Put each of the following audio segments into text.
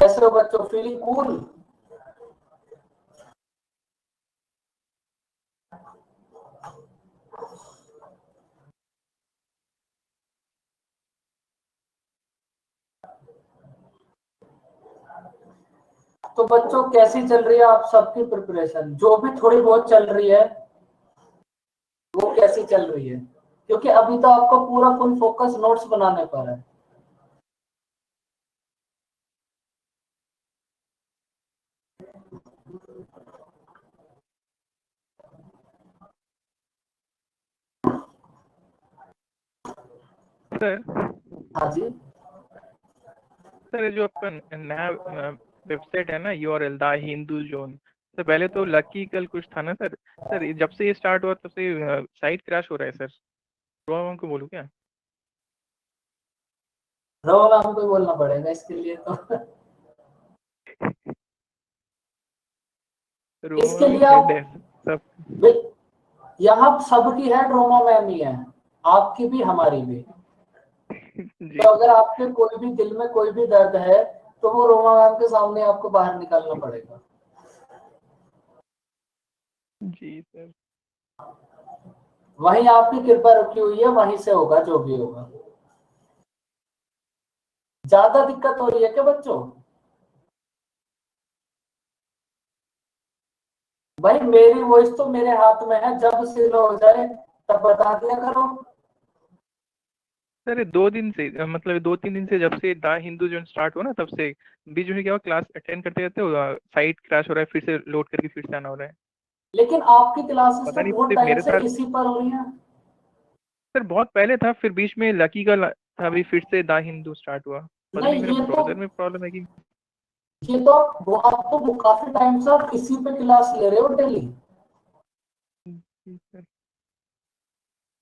कैसे हो बच्चों? Feeling cool? तो बच्चों कैसी चल रही है आप सबकी प्रिपरेशन? जो भी थोड़ी बहुत चल रही है वो कैसी चल रही है? क्योंकि अभी तो आपको पूरा फुल फोकस नोट्स बनाने पर है। सर हाँ जी सर, ये जो अपन नया वेबसाइट है ना, यूआरएल द हिंदू जोन, तो पहले तो लकी कल कुछ था ना सर। सर जब से ये स्टार्ट हुआ तब से साइट क्रैश हो रहा है सर। रोहन को बोलूँ क्या? रोहन हमको बोलना पड़ेगा इसके लिए तो। इसके रोहन लिए हेड है सब। यहाँ सबकी है, रोमा मैम ही है, आपकी भी हमारी भी। जी तो अगर आपके कोई भी दिल में कोई भी दर्द है तो वो रोमा मैम के सामने आपको बाहर निकालना पड़ेगा। जी सर। वहीं आपकी कृपा रुकी हुई है, वहीं से होगा जो भी होगा। ज्यादा दिक्कत हो रही है क्या बच्चों? भाई मेरी वॉइस तो मेरे हाथ में है, जब स्लो हो जाए तब बता दिया करो। सर 2 दिन से मतलब 2-3 दिन से जब से द हिंदू जोन स्टार्ट हुआ ना तब से बीच में क्या हुआ, क्लास अटेंड करते रहते हो, साइट क्रैश हो रहा है, फिर से लोड करके फिर से आना हो रहा है। लेकिन आपकी क्लासेस पता तो नहीं बहुत सिर्फ टाइम मेरे से साथ। इसी पर हो रही है। सर बहुत पहले था, फिर बीच में लकी का था, अभी फिर से द हिंदू स्टार्ट हुआ। पता नहीं नहीं मेरे ब्राउजर में प्रॉब्लम है कि। ये तो आप तो काफी टाइम से आप इसी पे क्लास ले रहे हो डेली। जी सर,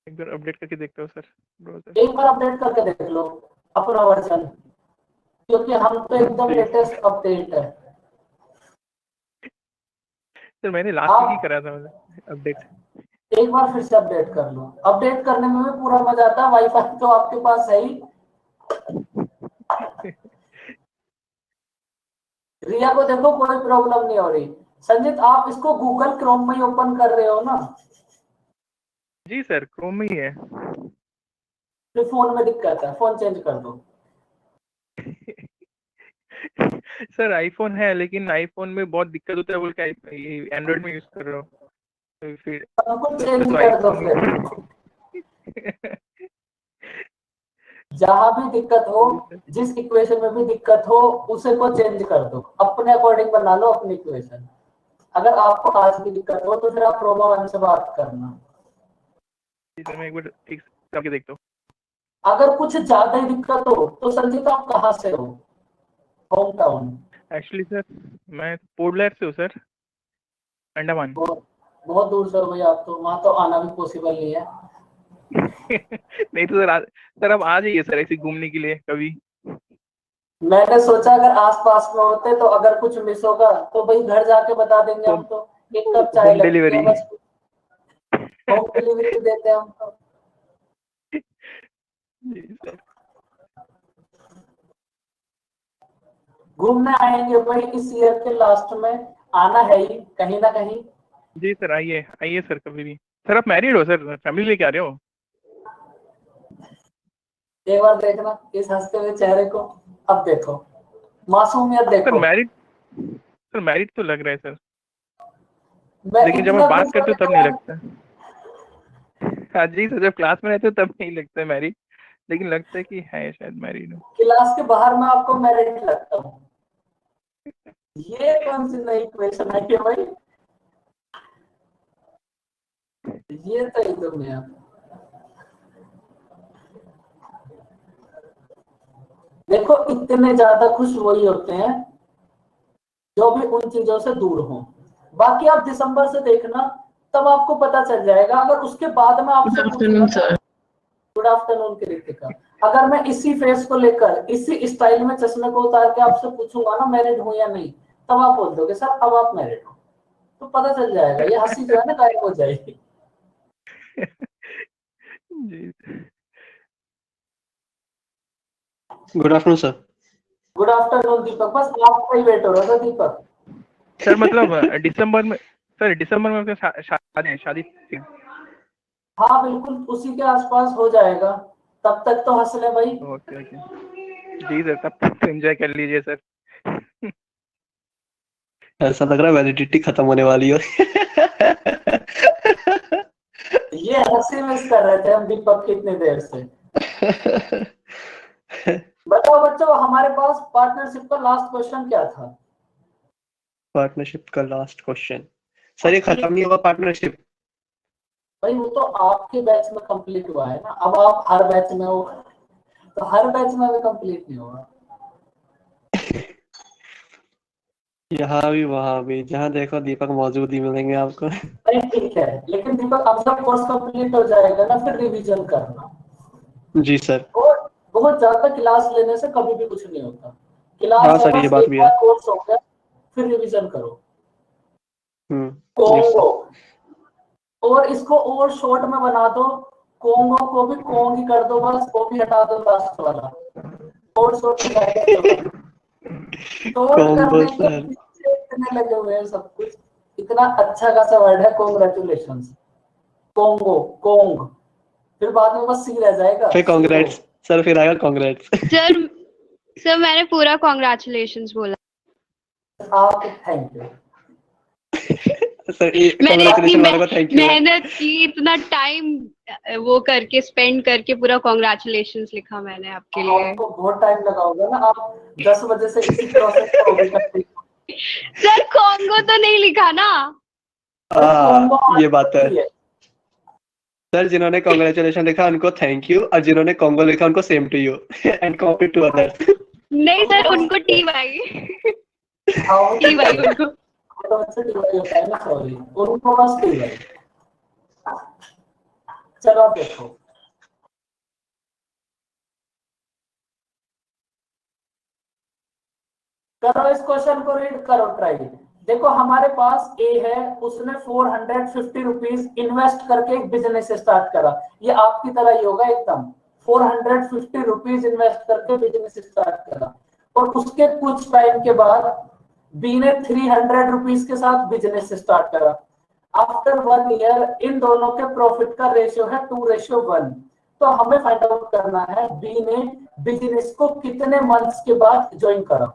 एक बार अपडेट करके देखता हूँ सर ब्राउजर। एक बार अपडेट करके देख लो अपना वर्जन, क्योंकि हम तो एकदम जी लेटेस्ट अपडेट है। सर, मैंने लास्ट वीक ही आप करा था अपडेट। एक बार फिर से अपडेट कर लो, अपडेट करने में भी पूरा मजा आता है, वाईफाई तो आपके पास है ही। रिया को देखो कोई प्रॉब्लम नहीं हो रही। संजीत आप इसको गूगल क्रोम में ही ओपन कर रहे हो ना? जी सर, क्रोम में ही है। फिर फोन में दिक्कत है, फोन चेंज कर दो। सर आईफोन है, लेकिन आईफोन में बहुत दिक्कत होता है बोल के एंड्रॉइड में यूज कर रहा हूँ, तो फिर हमको तब से चेंज तो कर दो आईफोन फिर। में। जहां भी दिक्कत हो, जी सर। जिस इक्वेशन में भी दिक्कत हो, उसे को चेंज कर दो, अपने अकॉर्डिंग बना लो अपनी इक्वेशन। अगर आपको आज की दिक्कत हो तो फिर आप रोमा मैम से बात करना। जी सर, मैं एक बार ठीक से करके देखता हूँ। अगर कुछ ज्यादा ही दिक्कत हो तो संजीत आप कहाँ से हो? Home town? एक्चुअली सर, मैं पोर्ट ब्लेयर से हूँ सर, अंडमान। बहुत बहुत दूर से हो भैया, आप तो वहां तो आना भी पॉसिबल नहीं है। नहीं तो सर सर आप आ जाइए सर ऐसे घूमने के लिए कभी। मैंने सोचा अगर आस पास में होते तो अगर कुछ मिस होगा तो भाई घर जाके बता देंगे, हम होम तो एक कप चाय होम लगती है डिलीवरी। बस। होम डिलीवरी भी देते हैं हम तो। जी सर। घूमने आएंगे भाई, इस ईयर के लास्ट में आना है ही कहीं ना कहीं। जी सर, आइए आइए सर कभी भी। सर आप मैरिड हो सर? फैमिली लेके आ रहे हो? एक बार देखना इस हंसते हुए चेहरे को, अब देखो मासूमियत सर देखो। मैरिड, सर मैरिड तो लग रहा है सर, मैं लेकिन जब आप इतना बात खुश करते होने हो के तब नहीं बाद, लगता। हाँ जी सर, जब क्लास में रहते हो तब नहीं लगता है मैरिड, लेकिन लगता है कि है शायद मैरिड हो। क्लास के बाहर में आपको मैरिड लगता हूँ? ये कौन सी नई क्वेश्चन है कि भाई, ये तो एकदम नया। देखो इतने ज्यादा खुश वही होते हैं जो भी उन चीजों से दूर हो। बाकी आप दिसंबर से देखना, तब आपको पता चल जाएगा। अगर उसके बाद में गुड आपसे पूछूंगा आफ्टरनून ना, सर। गुड आफ्टरनून कृतिका, अगर मैं इसी फेस को लेकर इसी स्टाइल में चश्मे को उतार के आपसे पूछूंगा ना मैरिड हूं या नहीं, तब आप बोल दोगे सर अब आप मैरिड हो। तो पता चल जाएगा, ये हंसी जो है ना गायब हो जाएगी। जी good afternoon sir. Good afternoon Deepak, बस आपका ही वेट हो रहा था दीपक। सर मतलब दिसंबर में, सर दिसंबर में शादी थी। हाँ बिल्कुल उसी के आसपास हो जाएगा, तब तक तो हंस ले भाई। ओके ओके जी सर, तब तक एंजॉय कर लीजिए सर। ऐसा लग रहा है वैलिडिटी खत्म होने वाली हो। ये हंसी मिस कर रहे थे हम दीपक कितनी देर से। बताओ बच्चों, हमारे पास पार्टनरशिप का लास्ट क्वेश्चन क्या था? पार्टनरशिप का लास्ट क्वेश्चन सर, ये खत्म नहीं होगा पार्टनरशिप? भाई वो तो आपके बैच में कंप्लीट हुआ है ना, अब आप हर बैच में हो तो हर बैच में भी कंप्लीट नहीं होगा। यहाँ भी वहां भी, जहाँ देखो दीपक मौजूद ही मिलेंगे आपको। नहीं ठीक है, लेकिन दीपक अब जब कोर्स कंप्लीट हो जाएगा ना फिर रिवीजन करना। जी सर। और बहुत ज्यादा क्लास लेने से कभी भी कुछ नहीं होता। हाँ क्लास है सर, ये बस बात एक भी है। बार कोर्स हो गया, फिर रिवीजन करो। जी सर। कोंगो, और इसको और शॉर्ट में बना दो, कोंगो को भी कोंग ही कर दो, बस वो भी हटा दो लास्ट वाला, और शॉर्ट डिसाइड करो। शॉर्ट कॉम्बो करने के सर। पीछे इतने लगे हुए हैं सब कुछ, इतना अच्छा खासा वर्ड है कॉन्ग्रेचुलेशन। कोंगो, कोंग, फिर बाद में बस सी रह जाएगा, फिर सी हो। कॉन्ग्रेट्स सर, फिर आएगा कॉन्ग्रेट्स। सर सर मैंने पूरा कॉन्ग्रेचुलेशंस बोला। आप थैंक यू। सर ये मैंने इतनी कॉन्ग्रेचुलेशन वालों को थैंक यू है। मेहनत की, इतना टाइम वो करके स्पेंड करके पूरा कॉन्ग्रेचुलेशंस लिखा मैंने आपके लिए। आपको बहुत टाइम लगा होगा ना, आप 10 बजे से इसी प्रोसेस को होगी करते। सर कॉन्गो तो नहीं लिखा ना? ये बात तो है सर, जिन्होंने कॉन्ग्रेचुलेशन लिखा उनको थैंक यू, और जिन्होंने कॉन्गो लिखा उनको same to you and copy to others. नहीं सर, उनको टी वाई टी वाई उनको। होता है ना, सॉरी, उनको बस टी भाई। चलो आप देखो, करो इस क्वेश्चन को रीड करो, ट्राई। देखो हमारे पास ए है, उसने 450 रुपीज इन्वेस्ट करके एक बिजनेस स्टार्ट करा, ये आपकी तरह ही होगा एकदम। 450 रुपीज इन्वेस्ट करके बिजनेस स्टार्ट करा, और उसके कुछ टाइम के बाद बी ने 300 रुपीज के साथ बिजनेस स्टार्ट करा। आफ्टर 1 ईयर इन दोनों के प्रॉफिट का रेशियो है 2:1। तो हमें फाइंड आउट करना है बी ने बिजनेस को कितने मंथ्स के बाद ज्वाइन करा।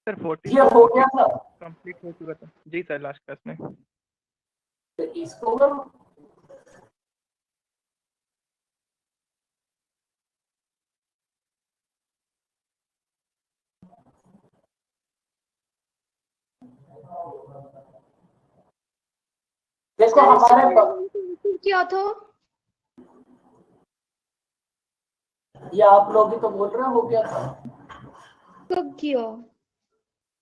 सर 40 ये हो गया था, कंप्लीट हो चुका था जी सर लास्ट क्लास में। तो इसको करो। देखो हमारे क्या था? ये आप लोग ही तो बोल रहे हो गया था। कब किया?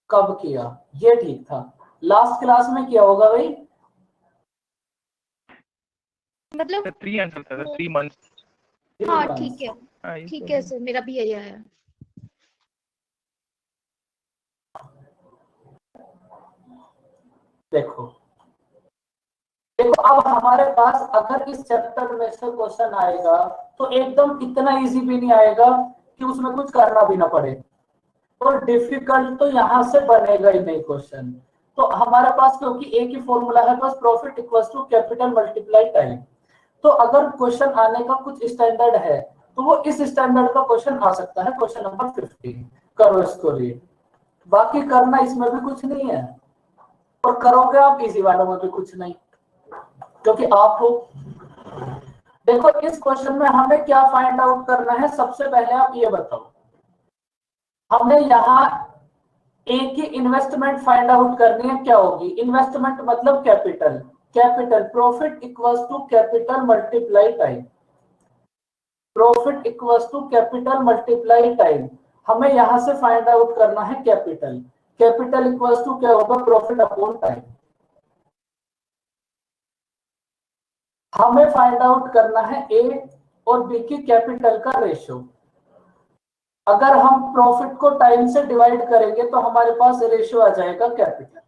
कब किया ये ठीक था, लास्ट क्लास में किया होगा भाई। मतलब 3 आंसर था सर, 3 मंथ्स। हाँ ठीक है, हाँ ये ठीक तो है सर, मेरा भी यही आया। देखो देखो अब हमारे पास अगर इस चैप्टर में से क्वेश्चन आएगा तो एकदम इतना इजी भी नहीं आएगा कि उसमें कुछ करना भी ना पड़े, और डिफिकल्ट तो यहां से बनेगा ही नहीं क्वेश्चन। तो हमारे पास क्योंकि एक ही फॉर्मूला है, बस profit equals to capital multiply time. तो अगर क्वेश्चन आने का कुछ स्टैंडर्ड है तो वो इस स्टैंडर्ड का क्वेश्चन आ सकता है, क्वेश्चन नंबर 15। करो इसको रीड, बाकी करना इसमें भी कुछ नहीं है, और करोगे आप इजी वालों में भी कुछ नहीं, क्योंकि आप हो। देखो इस क्वेश्चन में हमें क्या फाइंड आउट करना है, सबसे पहले आप ये बताओ। हमें यहाँ ए की इन्वेस्टमेंट फाइंड आउट करनी है, क्या होगी इन्वेस्टमेंट मतलब capital, capital profit equals to capital multiply time, profit equals to capital multiply time. हमें यहां से फाइंड आउट करना है कैपिटल, कैपिटल इक्वल्स टू क्या होगा, प्रॉफिट अपॉन टाइम। हमें फाइंड आउट करना है ए और बी की कैपिटल का रेशियो। अगर हम प्रॉफिट को टाइम से डिवाइड करेंगे तो हमारे पास रेशियो आ जाएगा कैपिटल।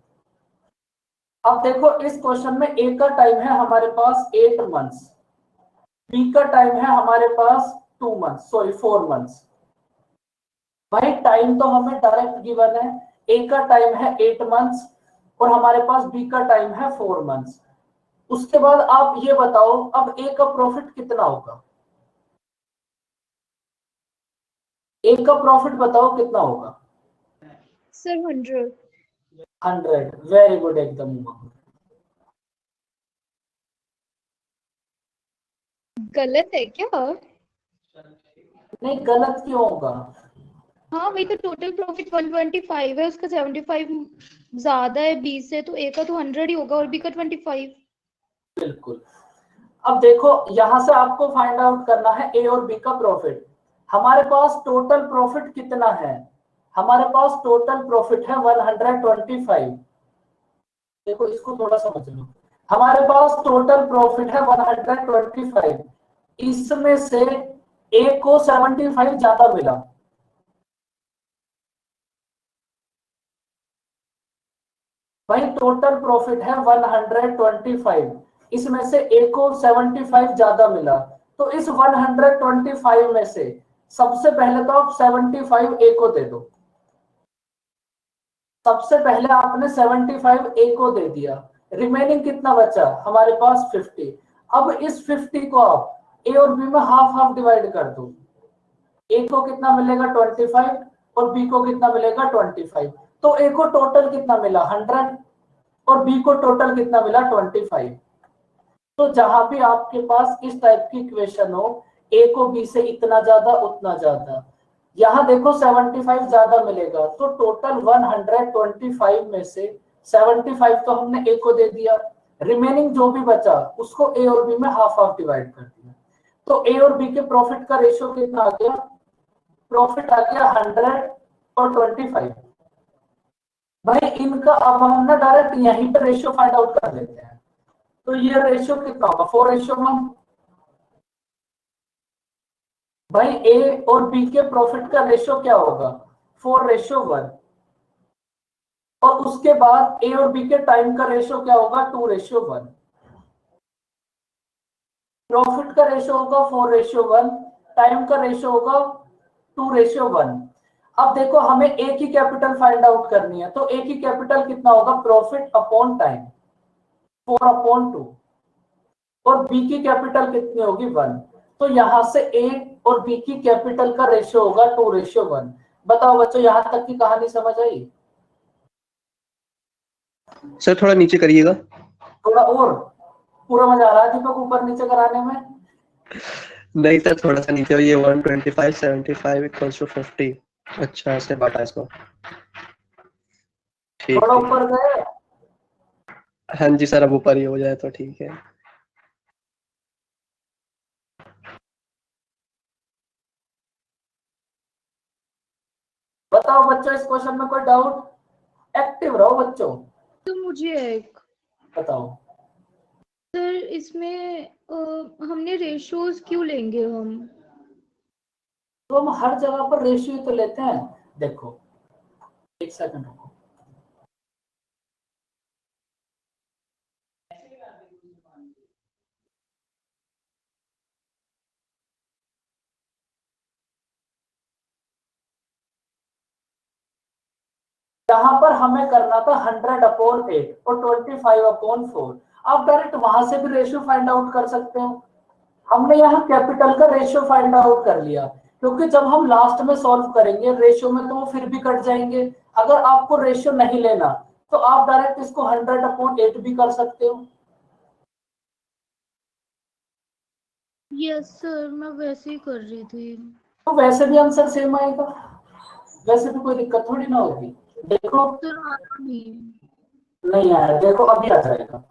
अब देखो इस क्वेश्चन में ए का टाइम है हमारे पास 8 मंथ्स, बी का टाइम है हमारे पास 2 months, सॉरी 4 months। भाई टाइम तो हमें डायरेक्ट गिवन है, ए का टाइम है 8 months और हमारे पास बी का टाइम है 4 months। उसके बाद आप ये बताओ अब ए का प्रॉफिट कितना होगा, ए का प्रॉफिट बताओ कितना होगा। सर 100। 100, वेरी गुड, एकदम। गलत है क्या? नहीं, गलत क्यों होगा? हाँ वही तो, टोटल प्रॉफिट 125 है, उसका 75 ज्यादा है बी से, तो ए का तो 100 ही होगा और बी का 25। बिल्कुल। अब देखो यहां से आपको फाइंड आउट करना है ए और बी का प्रॉफिट। हमारे पास टोटल प्रॉफिट कितना है, हमारे पास टोटल प्रॉफिट है 125। देखो इसको थोड़ा समझ लो, हमारे पास टोटल प्रॉफिट है 125, इसमें से ए को 75 ज्यादा मिला। भाई टोटल प्रॉफिट है 125, इसमें से ए को 75 ज्यादा मिला, तो इस 125 में से सबसे पहले तो आप 75 ए को दे दो। सबसे पहले आपने 75 ए को दे दिया, रिमेनिंग कितना बचा हमारे पास 50। अब इस 50 को आप ए और बी में हाफ हाफ डिवाइड कर दो। ए को कितना मिलेगा 25 और बी को कितना मिलेगा 25। तो ए को टोटल कितना मिला 100 और बी को टोटल कितना मिला 25। तो जहां भी आपके पास इस टाइप की इक्वेशन हो, ए को बी से इतना ज्यादा उतना ज्यादा, यहां देखो 75 ज्यादा मिलेगा, तो टोटल 125 में से 75 तो हमने ए को दे दिया, रिमेनिंग जो भी बचा उसको ए और बी में हाफ हाफ डिवाइड कर दिया। तो ए और बी के प्रॉफिट का रेशियो कितना आ गया, प्रॉफिट आ गया 100 और 25। भाई इनका अब हम ना डायरेक्ट यहीं पे रेशियो फाइंड आउट कर लेते हैं। तो ये रेशियो कितना होगा 4:1। भाई ए और बी के प्रॉफिट का रेशियो क्या होगा 4:1, और उसके बाद ए और बी के टाइम का रेशियो क्या होगा 2:1। प्रॉफिट का रेशियो होगा 4:1, टाइम का रेशियो होगा 2:1। अब देखो हमें ए की कैपिटल फाइंड आउट करनी है, तो ए की कैपिटल कितना होगा प्रॉफिट अपॉन टाइम 4/2, और बी की कैपिटल कितनी होगी 1। तो यहां से ए और बी की कैपिटल का रेशियो होगा 2:1। बताओ बच्चों यहां तक की कहानी समझ आई? सर थोड़ा नीचे करिएगा। थोड़ा और, पूरा मजा आ रहा है दीपक ऊपर नीचे कराने में? नहीं सर थोड़ा सा नीचे, ये 125 75 इक्वल्स टू 50। अच्छा ऐसे बांटा इसको, ठीक थोड़ा ठीक। ऊपर गए? हाँ जी सर, अब ऊपर ही हो जाए तो ठीक है। बताओ बच्चों इस क्वेश्चन में कोई डाउट? एक्टिव रहो बच्चों। तो मुझे एक, बताओ। सर इसमें हमने रेशियोज क्यों लेंगे हम? तो हम हर जगह पर रेशियो तो लेते हैं। देखो एक सेकंड रुको, यहाँ पर हमें करना था 100/8 और 25/4। आप डायरेक्ट वहां से भी रेशियो फाइंड आउट कर सकते हो। हमने यहाँ कैपिटल का रेशियो फाइंड आउट कर लिया, क्योंकि जब हम लास्ट में सॉल्व करेंगे रेशियो में तो वो फिर भी कट जाएंगे। अगर आपको रेशियो नहीं लेना तो आप डायरेक्ट इसको 100/8 भी कर सकते हो। यस सर, मैं वैसे ही कर रही थी। तो वैसे भी आंसर सेम आएगा, वैसे भी कोई दिक्कत थोड़ी ना होगी। देखो सर आया नहीं। नहीं आया, देखो अभी आ जाएगा।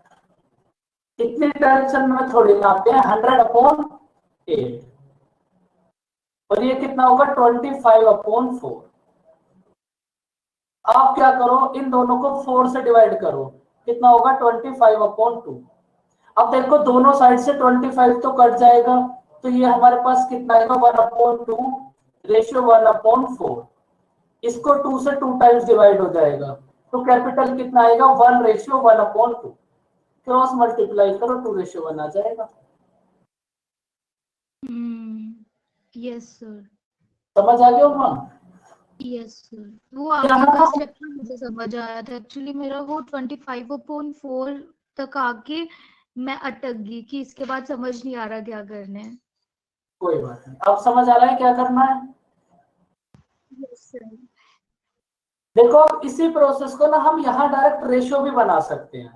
इतनी टेंशन में थोड़ी ना आते हैं। 100/8 और ये कितना होगा 25/4। आप क्या करो इन दोनों को 4 से डिवाइड करो, कितना होगा 25/2। अब देखो दोनों साइड से 25 तो कट जाएगा, तो ये हमारे पास कितना आएगा 1/2 रेशियो 1/4। इसको 2 से 2 टाइम्स डिवाइड हो जाएगा, तो कैपिटल कितना आएगा 1:1/2। क्रॉस मल्टीप्लाई करो 2:1 आ जाएगा। Yes sir. समझ आ गया उमंग? यस सर, वो आगे यहाँ का स्टेप मुझे समझ आया था एक्चुअली। मेरा वो 25.4 तक आके मैं अटक गई कि इसके बाद समझ नहीं आ रहा क्या करना है। कोई बात नहीं, अब समझ आ रहा है क्या करना है? Yes sir. देखो अब इसी प्रोसेस को ना हम यहाँ डायरेक्ट रेशियो भी बना सकते हैं,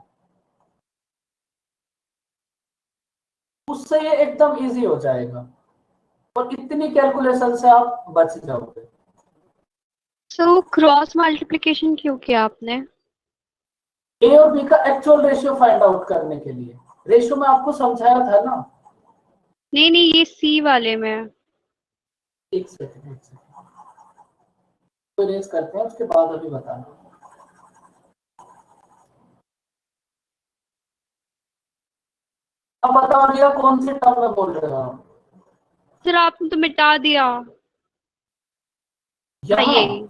उससे ये एकदम इजी हो जाएगा और इतनी कैलकुलेशन से आप बच जाओगे। तो क्रॉस मल्टीप्लिकेशन क्यों किया आपने? ए और बी का एक्चुअल रेशियो फाइंड आउट करने के लिए। रेशियो में आपको समझाया था ना। नहीं नहीं, ये सी वाले में। एक सेकंड तो रेस करते हैं, उसके बाद अभी बताना। अब बताओ रिया, कौन सी टर्म में बोल रहे हो आप? सर आपने तो मिटा दिया। यहाँ ये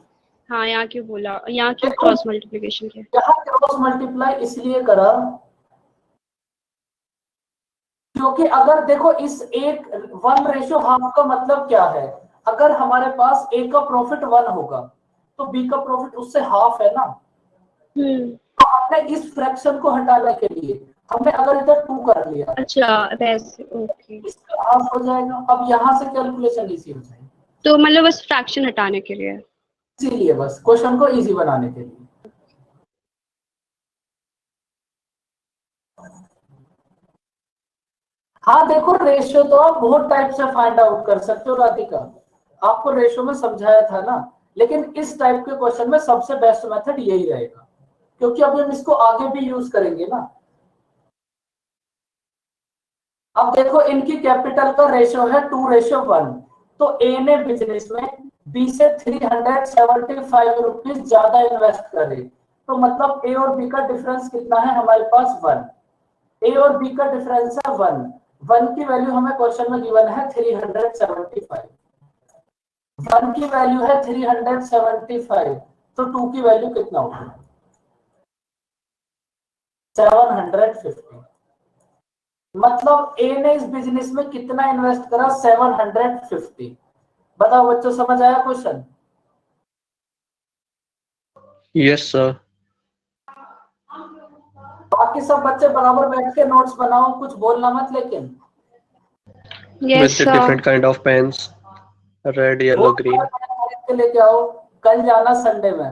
हाँ, यहाँ क्यों बोला, यहाँ क्यों देखो, क्रॉस मल्टीप्लिकेशन किया? यहाँ क्रॉस मल्टीप्लाई इसलिए करा क्योंकि अगर देखो इस एक 1:1/2 का मतलब क्या है, अगर हमारे पास ए का प्रॉफिट 1 होगा तो बी का प्रॉफिट उससे हाफ है ना। तो हमने इस फ्रैक्शन को हटाने के लिए हमने अगर इधर 2 कर लिया, अच्छा वैसे, ओके। इसका हाफ हो जाएगा। अब यहाँ से कैलकुलेशन इजी हो जाएगी, तो मतलब बस फ्रैक्शन हटाने के लिए। इसीलिए बस क्वेश्चन को इजी बनाने के लिए। हाँ देखो, रेशियो तो आप बहुत टाइप से फाइंड आउट कर सकते हो राधिका, आपको रेशियो में समझाया था ना, लेकिन इस टाइप के क्वेश्चन में सबसे बेस्ट मेथड यही रहेगा क्योंकि अभी हम इसको आगे भी यूज करेंगे ना। अब देखो इनकी कैपिटल का रेशियो है 2:1, तो ए ने बिजनेस में बी से 375 रुपीज ज्यादा इन्वेस्ट करे, तो मतलब ए और बी का डिफरेंस कितना है हमारे पास 1। ए और बी का डिफरेंस है 1 की वैल्यू हमें क्वेश्चन में गिवन है 375। 1 की वैल्यू है 375, तो 2 की वैल्यू कितना होगी? 750। मतलब ए ने इस बिजनेस में कितना इन्वेस्ट करा? 750। बताओ बच्चों, समझ आया क्वेश्चन? Yes sir. बाकी सब बच्चे बराबर बैठ के नोट्स बनाओ, कुछ बोलना मत लेकिन। Yes With the sir. different kind of pens, red, वो yellow, green. खरीद के लेके आओ, कल जाना संडे में,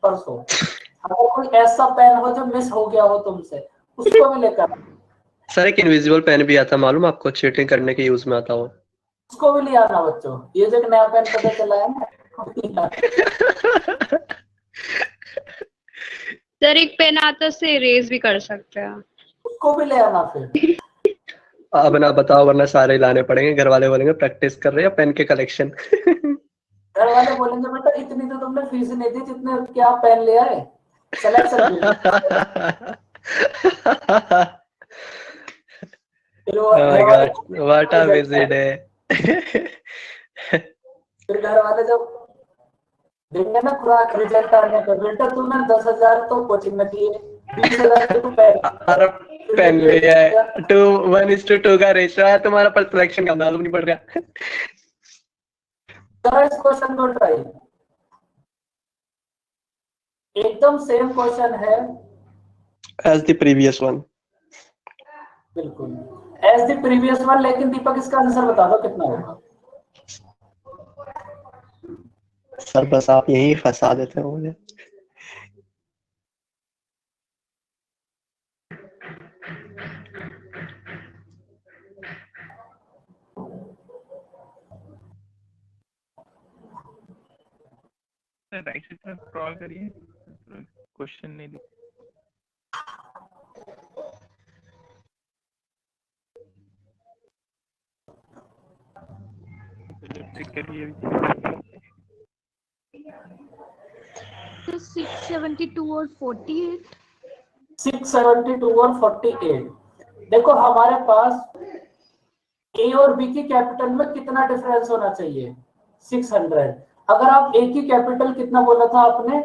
परसों। अगर कोई ऐसा पेन हो जो मिस हो गया हो तुमसे, उसको भी लेकर आओ। सर एक इनविजिबल पेन भी आता, मालूम आपको? चीटिंग करने के यूज में आता हो। उसको भी ले आना बच्चों, ये जो एक नया पेन पता चला है ना। सर एक पेन आता से इरेज भी कर सकते हैं। उसको भी ले आना फिर। अब ना बताओ, वरना सारे लाने पड़ेंगे। घर वाले बोलेंगे प्रैक्टिस कर रहे हैं पेन के कलेक्शन। घर वाले बोलेंगे बेटा इतनी तो तुमने फीस नहीं दी जितने क्या पेन ले आए, सिलेक्शन भी फिर वो Oh my घर वाले God, what a busy day. फिर घर वाले जब देंगे ना पूरा रिजल्ट आने का, बेटा तूने 10,000 तो कोचिंग में दिए, 20,000 तो तू अरे पेन लिया है, 1:2 का रेशियो है तुम्हारा, पर सिलेक्शन का मालूम नहीं पड़ रहा। जरा इस क्वेश्चन को ट्राई, एकदम सेम क्वेश्चन है As the previous one. बिल्कुल एज द प्रीवियस वन, लेकिन दीपक इसका आंसर बता दो कितना होगा। सर बस आप यही फंसा देते हो मुझे। राइट साइड में स्क्रॉल करिए, क्वेश्चन नहीं दिख। चेक करिए। 672 और 48। 672 और 48। देखो हमारे पास ए और बी की कैपिटल में कितना डिफरेंस होना चाहिए? 600। अगर आप ए की कैपिटल कितना बोला था आपने?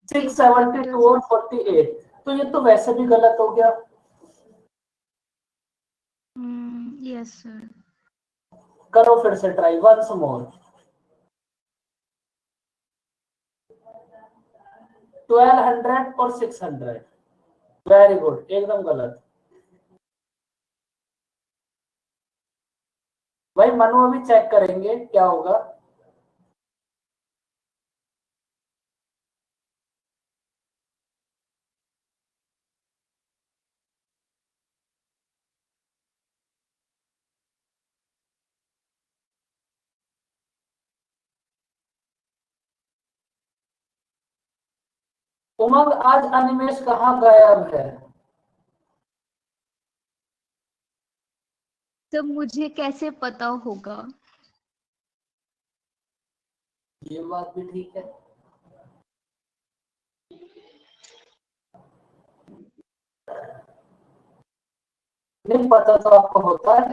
672 और 48, तो ये तो वैसे भी गलत हो गया। Yes sir. करो फिर से ट्राई वंस मोर। 1200 और 600। वेरी गुड, एकदम गलत। भाई मनु अभी चेक करेंगे क्या होगा। उमंग आज अनिमेश कहाँ गायब है? तो मुझे कैसे पता होगा? ये बात भी ठीक है। नहीं पता तो आपको होता है।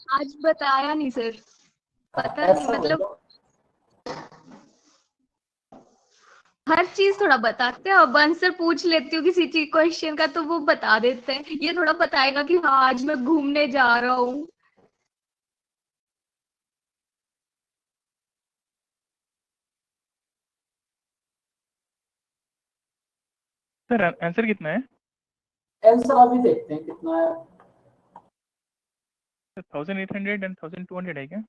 आज बताया नहीं सर, पता नहीं, ऐसा मतलब बोलो। हर चीज थोड़ा बताते हैं। अब आंसर पूछ लेती हूँ किसी चीज क्वेश्चन का तो वो बता देते हैं, ये थोड़ा बताएगा कि हाँ आज मैं घूमने जा रहा हूँ। सर आंसर कितना है? आंसर अभी देखते हैं कितना है। 1800 एंड 1200 है क्या?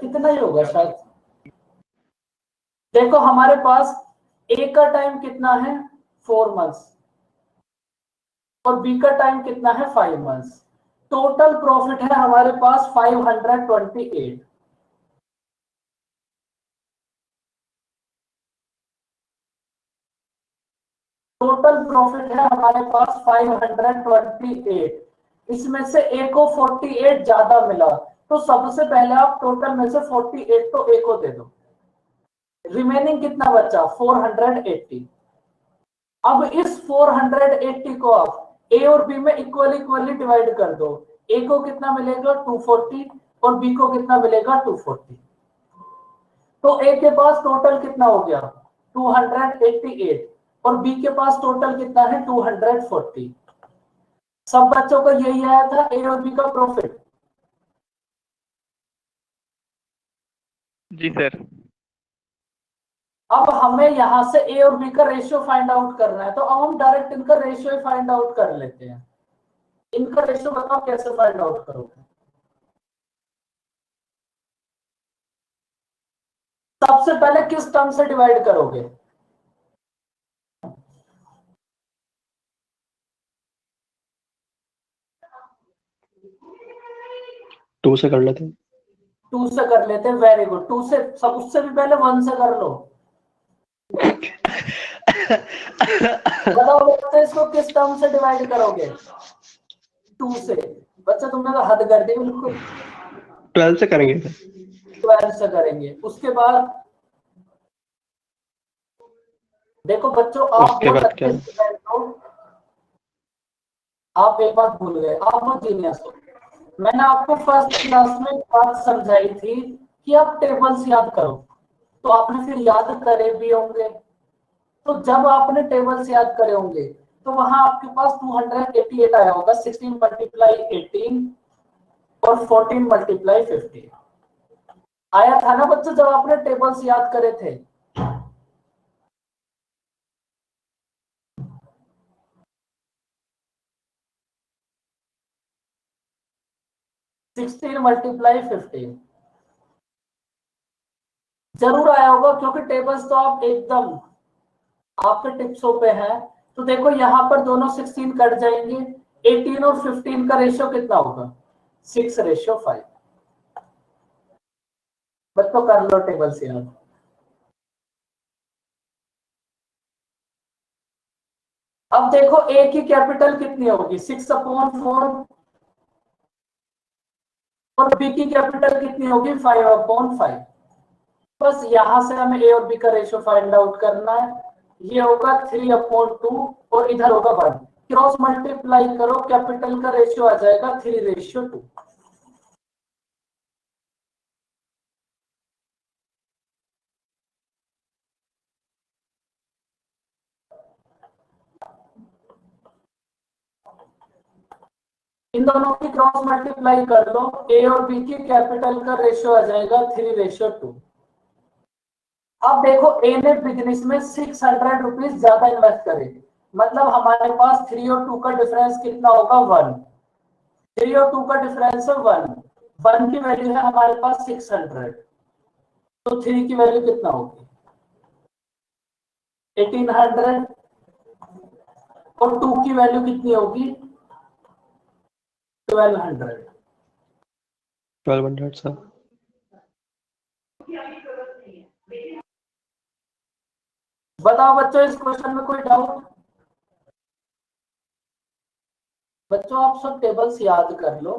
इतना ही होगा शायद। देखो हमारे पास ए का टाइम कितना है 4 मंथ्स और बी का टाइम कितना है 5 मंथ्स। टोटल प्रॉफिट है हमारे पास 528। टोटल प्रॉफिट है हमारे पास 528। इसमें से ए को 48 ज्यादा मिला तो सबसे पहले आप टोटल में से 48 तो ए को दे दो। रिमेनिंग कितना बचा 480। अब इस 480 को आप ए और बी में इक्वली इक्वली डिवाइड कर दो। ए को कितना मिलेगा 240 और बी को कितना मिलेगा 240। तो ए के पास टोटल कितना हो गया 288 और बी के पास टोटल कितना है 240। सब बच्चों को यही आया था ए और बी का प्रॉफिट। जी सर। अब हमें यहां से ए और बी का रेशियो फाइंड आउट करना है तो अब हम डायरेक्ट इनका रेशियो फाइंड आउट कर लेते हैं। इनका रेशियो बताओ कैसे फाइंड आउट करोगे। सबसे पहले किस टर्म से डिवाइड करोगे? 2 से कर लेते हैं। 2 से कर लेते हैं। Very good. 2 से सब, उससे भी पहले 1 से कर लो। बताओ बच्चे इसको किस टर्म से डिवाइड करोगे? 2 से। बच्चे तुमने तो हद कर दी बिल्कुल। 12 से करेंगे। 12 से करेंगे। उसके बाद देखो बच्चों आप उसके बहुत बाद क्या? अच्छे स्टूडेंट हो। आप एक बात भूल गए, आप बहुत जीनियस हो। मैंने आपको फर्स्ट क्लास में एक बात समझाई थी कि आप टेबल्स याद करो। तो आपने फिर याद करे भी होंगे। तो जब आपने टेबल्स याद करे होंगे तो वहां आपके पास 288 आया होगा। 16 मल्टीप्लाई 18 और 14 मल्टीप्लाई 15 आया था ना बच्चों जब आपने टेबल्स याद करे थे। सिक्सटीन मल्टीप्लाई 15 जरूर आया होगा क्योंकि टेबल्स तो आप एकदम आपके टिप्सों पे है। तो देखो यहां पर दोनों 16 कट जाएंगे। 18 और 15 का रेशियो कितना होगा 6:5। बच्चों कर लो टेबल्स याद। अब देखो ए की कैपिटल कितनी होगी 6/4 और बी की कैपिटल कितनी होगी 5/5। बस यहां से हमें ए और बी का रेशियो फाइंड आउट करना है। ये होगा 3/2 और इधर होगा 1। क्रॉस मल्टीप्लाई करो कैपिटल का रेशियो आ जाएगा 3:2। इन दोनों की क्रॉस मल्टीप्लाई कर लो, ए और बी की कैपिटल का रेशियो आ जाएगा 3:2। अब देखो ए ने बिजनेस में 600 रुपीज ज्यादा इन्वेस्ट करे, मतलब हमारे पास 3 और 2 का डिफरेंस कितना होगा 1। 3 और 2 का डिफरेंस है 1। 1 की वैल्यू है हमारे पास 600, तो 3 की वैल्यू कितना होगी 1800, और 2 की वैल्यू कितनी होगी 1200। 1200 सर। बताओ बच्चों, इस क्वेश्चन में कोई डाउट? बच्चों आप सब टेबल्स याद कर लो।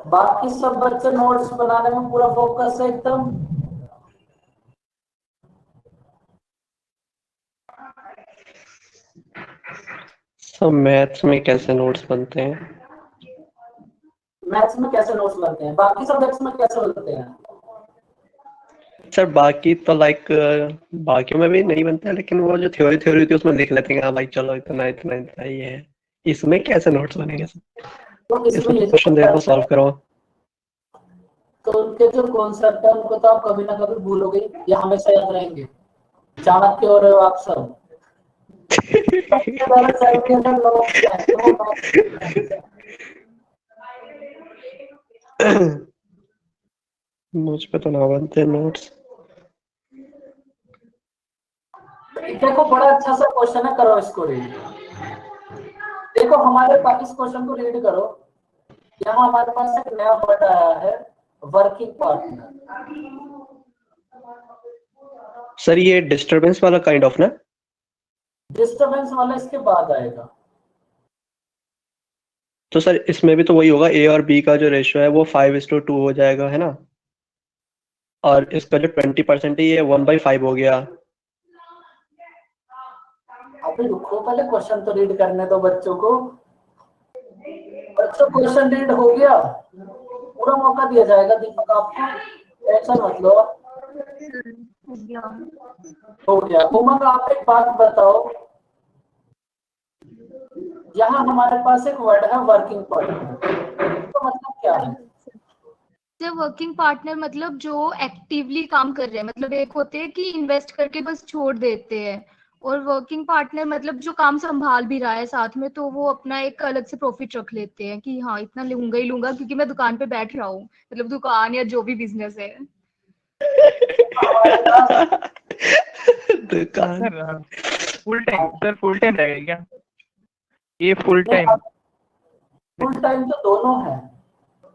बाकी सब बच्चे नोट्स बनाने में पूरा फोकस है एकदम। सर मैथ्स में कैसे नोट्स बनते हैं? मैथ्स में कैसे नोट्स बनते हैं, बाकी सब्जेक्ट्स में कैसे बनते हैं? सर बाकी तो लाइक बाकियों में भी नहीं बनता है, लेकिन वो जो थ्योरी थ्योरी होती है उसमें लिख लेते हैं हाँ भाई चलो इतना इतना इतना ये है। इसमें कैसे नोट्स बनेंगे सर? तो इसमें इसमें ये क्वेश्चन दे दो, सॉल्व करो। तो उनके जो कॉन्सेप्ट है उनको तो आप कभी ना कभी भूलोगे या हमेशा याद रहेंगे। चाणक्य हो रहे हो आप सब। सबसे ज्यादा सैलरी अगर लोग हैं, तो वो मुझ पे तो ना बनते नोट्स। देखो बड़ा अच्छा सा क्वेश्चन है, करो इसको रीड। देखो हमारे पास, इस क्वेश्चन को रीड करो। यहाँ हमारे पास एक नया वर्ड आया है, वर्किंग पार्टनर। सर ये डिस्टरबेंस वाला काइंड ऑफ ना? डिस्टर्बेंस वाला इसके बाद आएगा। तो सर इसमें भी तो वही होगा, ए और बी का जो रेशियो है वो 5:2 हो जाएगा, है ना? और इसका जो 20% है ये 1/5 हो गया। अभी रुको, पहले क्वेश्चन तो रीड करने दो बच्चों को। बच्चों क्वेश्चन रीड हो गया, पूरा मौका दिया जाएगा दीपक आपको, टेंशन मत लो। हो गया। उमंग आप एक बात बताओ, यहाँ हमारे पास एक वर्ड है वर्किंग पार्टनर, तो मतलब क्या है? वर्किंग पार्टनर मतलब जो एक्टिवली काम कर रहे हैं, मतलब एक होते हैं कि इन्वेस्ट करके बस छोड़ देते हैं, और वर्किंग पार्टनर मतलब जो काम संभाल भी रहा है साथ में, तो वो अपना एक अलग से प्रॉफिट रख लेते हैं कि हाँ इतना लूंगा ही लूंगा क्योंकि मैं दुकान पे बैठ रहा हूँ, मतलब दुकान या जो भी बिजनेस है। दुकान। Sir full time, sir full time रहेगा क्या ये? फुल टाइम फुल टाइम तो दोनों है।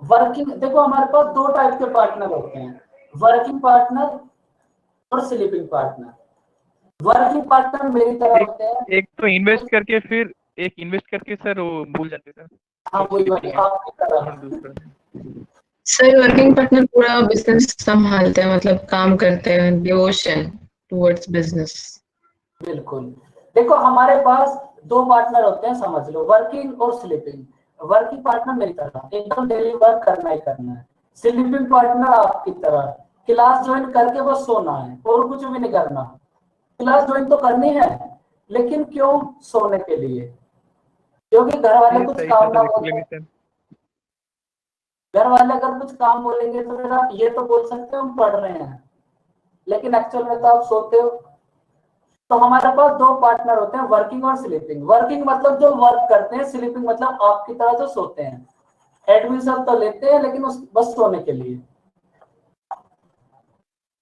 वर्किंग, देखो हमारे पास दो टाइप के पार्टनर होते हैं, वर्किंग पार्टनर और स्लीपिंग पार्टनर। वर्किंग पार्टनर मेरी तरह होते हैं। एक तो इन्वेस्ट करके, फिर एक इन्वेस्ट करके सर वो भूल जाते सर, हाँ वो वही स्लीपिंग है। आपकी तरह। और दूसरा सर वर्किंग पार्टनर पूरा बिजनेस संभालते हैं, मतलब काम करते हैं, डिवोशन टुवर्ड्स बिजनेस। बिल्कुल। देखो हमारे पास दो पार्टनर होते हैं, समझ लो, वर्किंग और स्लीपिंग। वर्किंग पार्टनर मेरी तरह एकदम डेली वर्क करना ही करना है। स्लीपिंग पार्टनर आपकी तरह क्लास ज्वाइन करके बस सोना है और कुछ भी नहीं करना। क्लास ज्वाइन तो करनी है, लेकिन क्यों? सोने के लिए, क्योंकि घर वाले ये कुछ सही था काम ना सर बोले। एक्सप्लेनेशन। घर वाले अगर कुछ काम बोलेंगे तो फिर आप ये तो बोल सकते हो हम पढ़ रहे हैं, लेकिन एक्चुअल में तो आप सोते हो। तो हमारे पास दो पार्टनर होते हैं, वर्किंग और स्लीपिंग। वर्किंग मतलब जो वर्क करते हैं, स्लीपिंग मतलब आपकी तरह जो सोते हैं। एडमिशन तो लेते हैं लेकिन उस बस सोने के लिए।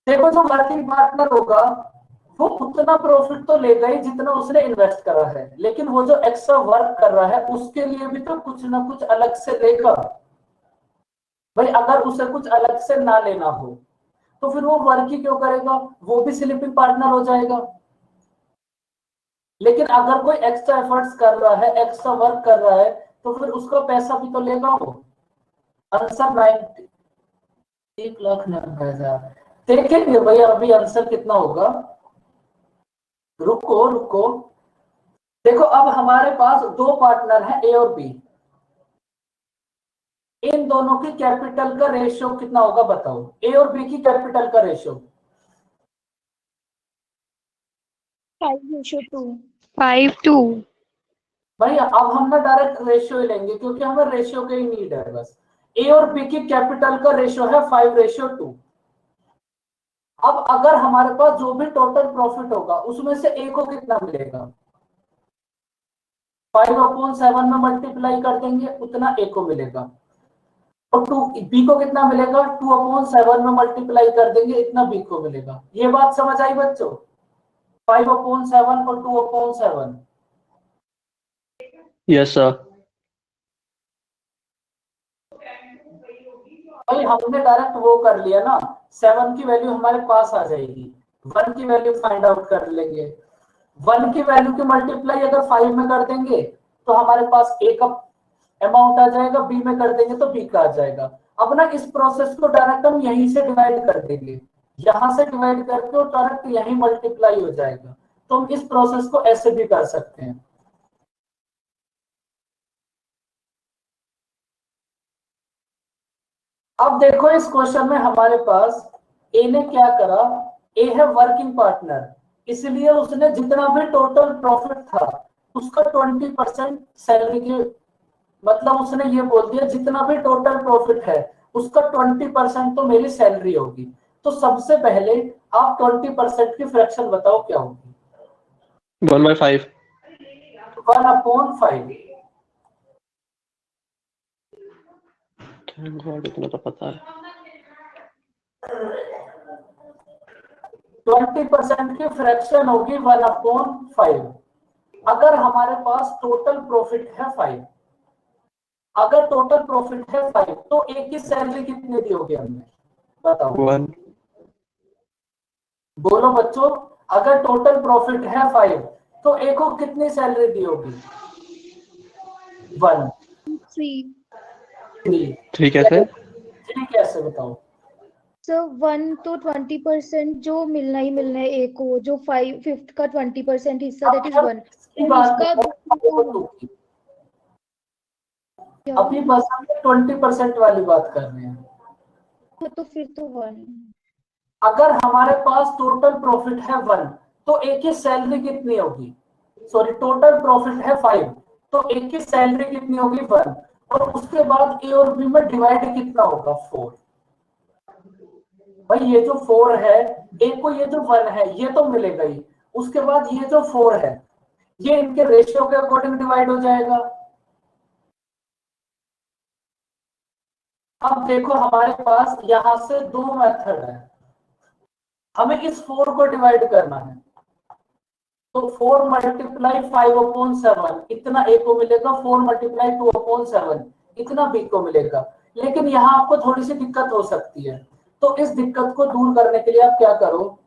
देखो जो वर्किंग पार्टनर होगा वो उतना प्रॉफिट तो लेगा ही जितना उसने इन्वेस्ट करा है, लेकिन वो जो एक्स्ट्रा वर्क कर रहा है उसके लिए भी तो कुछ ना कुछ अलग से लेगा भाई। अगर उसे कुछ अलग से ना लेना हो तो फिर वो वर्क ही क्यों करेगा, वो भी स्लीपिंग पार्टनर हो जाएगा। लेकिन अगर कोई एक्स्ट्रा एफर्ट्स कर रहा है, एक्स्ट्रा वर्क कर रहा है, तो फिर उसका पैसा भी तो लेगा वो। आंसर 1,90,000। देखेंगे भैया अभी आंसर कितना होगा, रुको रुको। देखो अब हमारे पास दो पार्टनर हैं ए और बी, इन दोनों की कैपिटल का रेशियो कितना होगा बताओ, ए और बी की कैपिटल का रेशियो। 5:2। 5:2। भाई अब हम ना डायरेक्ट रेशियो ही लेंगे क्योंकि हमें रेशियो का ही नीड है बस। ए और बी की कैपिटल का रेशियो है 5:2। अब अगर हमारे पास जो भी टोटल प्रॉफिट होगा उसमें से ए को कितना मिलेगा, 5/7 में मल्टीप्लाई कर देंगे उतना ए को मिलेगा, और टू बी को कितना मिलेगा, 2/7 में मल्टीप्लाई कर देंगे इतना बी को मिलेगा। ये बात समझ आई बच्चों, 5/7 और 2/7। Yes sir. भाई हमने डायरेक्ट वो कर लिया ना, 7 की वैल्यू हमारे पास आ जाएगी, 1 की वैल्यू फाइंड आउट कर लेंगे। 1 की वैल्यू की मल्टीप्लाई अगर 5 में कर देंगे तो हमारे पास ए का अमाउंट आ जाएगा, बी में कर देंगे तो बी का आ जाएगा। अब ना इस प्रोसेस को डायरेक्ट हम यहीं से डिवाइड कर देंगे, यहां से डिवाइड करके और डायरेक्ट यहीं मल्टीप्लाई हो जाएगा। तो हम इस प्रोसेस को ऐसे भी कर सकते हैं। अब देखो इस क्वेश्चन में हमारे पास ए ने क्या करा, ए है वर्किंग पार्टनर, इसलिए उसने जितना भी टोटल प्रॉफिट था उसका 20% सैलरी के, मतलब उसने ये बोल दिया जितना भी टोटल प्रॉफिट है उसका 20% तो मेरी सैलरी होगी। तो सबसे पहले आप 20% की फ्रैक्शन बताओ क्या होगी। 1/5। 1/5। Thank God, इतना तो पता है। 20% की फ्रैक्शन होगी 1/5। अगर हमारे पास टोटल प्रॉफिट है 5, अगर टोटल प्रॉफिट है 5 तो एक की सैलरी कितनी दी होगी हमने, बताओ। 1। बोलो बच्चों, अगर टोटल प्रॉफिट है 5 तो एक को कितनी सैलरी दी होगी, 1। 3। 3 कैसे? 3 कैसे बताओ। सर 1 तो 20% जो मिलना ही मिलना है ए को, जो 5/5 का 20% हिस्सा दैट इज 1, इसकी और बात उसका अभी बस हम 20% वाली बात कर रहे हैं। तो फिर तो 1। अगर हमारे पास टोटल प्रॉफिट है 1 तो एक की सैलरी कितनी होगी, सॉरी टोटल प्रॉफिट है 5 तो एक की सैलरी कितनी होगी 1, और उसके बाद ए और बी में डिवाइड कितना होगा 4। भाई ये जो 4 है, ए को ये जो 1 है ये तो मिलेगा ही, उसके बाद ये जो 4 है ये इनके रेशियो के अकॉर्डिंग डिवाइड हो जाएगा। अब देखो हमारे पास यहां से 2 मेथड है, हमें इस 4 को डिवाइड करना है। तो 4 मल्टीप्लाई 5/7 इतना ए को मिलेगा, 4 मल्टीप्लाई 2/7 इतना बी को मिलेगा। लेकिन यहाँ आपको थोड़ी सी दिक्कत हो सकती है, तो इस दिक्कत को दूर करने के लिए आप क्या करो,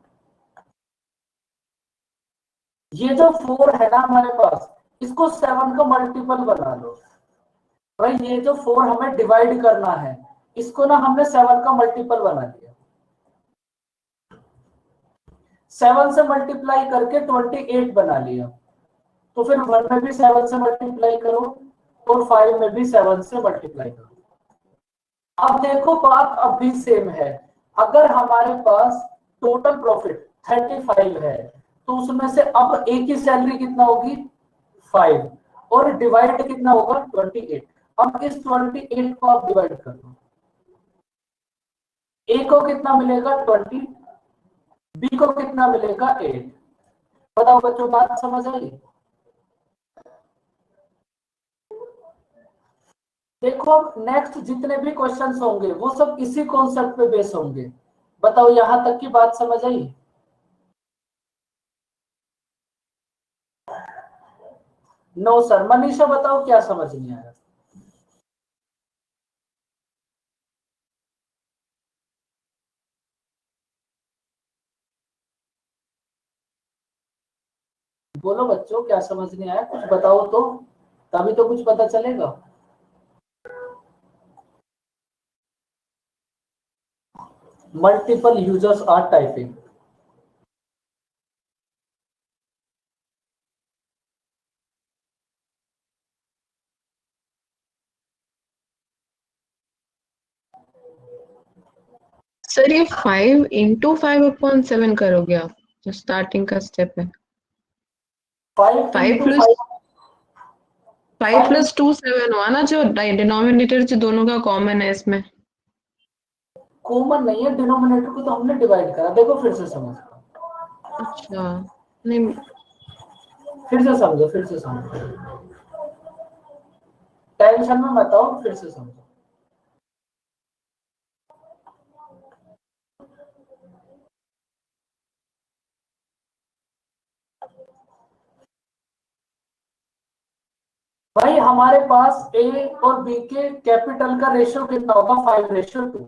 ये जो 4 है ना हमारे पास इसको 7 का मल्टीपल बना लो। भाई ये जो 4 हमें डिवाइड करना है इसको ना हमने 7 का मल्टीपल बना दिया, 7 से मल्टीप्लाई करके 28 बना लिया। तो फिर 1 में भी 7 से मल्टीप्लाई करो और 5 में भी 7 से मल्टीप्लाई करो। अब देखो बात अब भी सेम है, अगर हमारे पास टोटल प्रॉफिट 35 है तो उसमें से अब ए की सैलरी कितना होगी 5 और डिवाइड कितना होगा 28। अब इस 28 को आप डिवाइड कर दो, ए को कितना मिलेगा 20, बी को कितना मिलेगा 8। बताओ बच्चों बात समझ आई। देखो अब नेक्स्ट जितने भी क्वेश्चंस होंगे वो सब इसी कॉन्सेप्ट पे बेस होंगे। बताओ यहां तक की बात समझ आई। नो सर, मनीषा बताओ क्या समझ नहीं आया। बोलो बच्चों क्या समझ नहीं आया, कुछ बताओ तो, तभी तो कुछ पता चलेगा। Multiple users are typing. Sir ये 5 into 5/7 करोगे आप, जो स्टार्टिंग का स्टेप है। 5 5 into plus 5 5 plus 2 7 हुआ ना, जो डिनोमिनेटर जो दोनों का कॉमन है इसमें। कॉमन नहीं है, डिनोमिनेटर को तो हमने डिवाइड करा। देखो फिर से समझो, अच्छा नहीं, फिर से समझो, फिर से समझो, टेंशन में मत आओ, फिर से समझो। भाई हमारे पास ए और बी के कैपिटल का रेशियो कितना होगा? 5:2।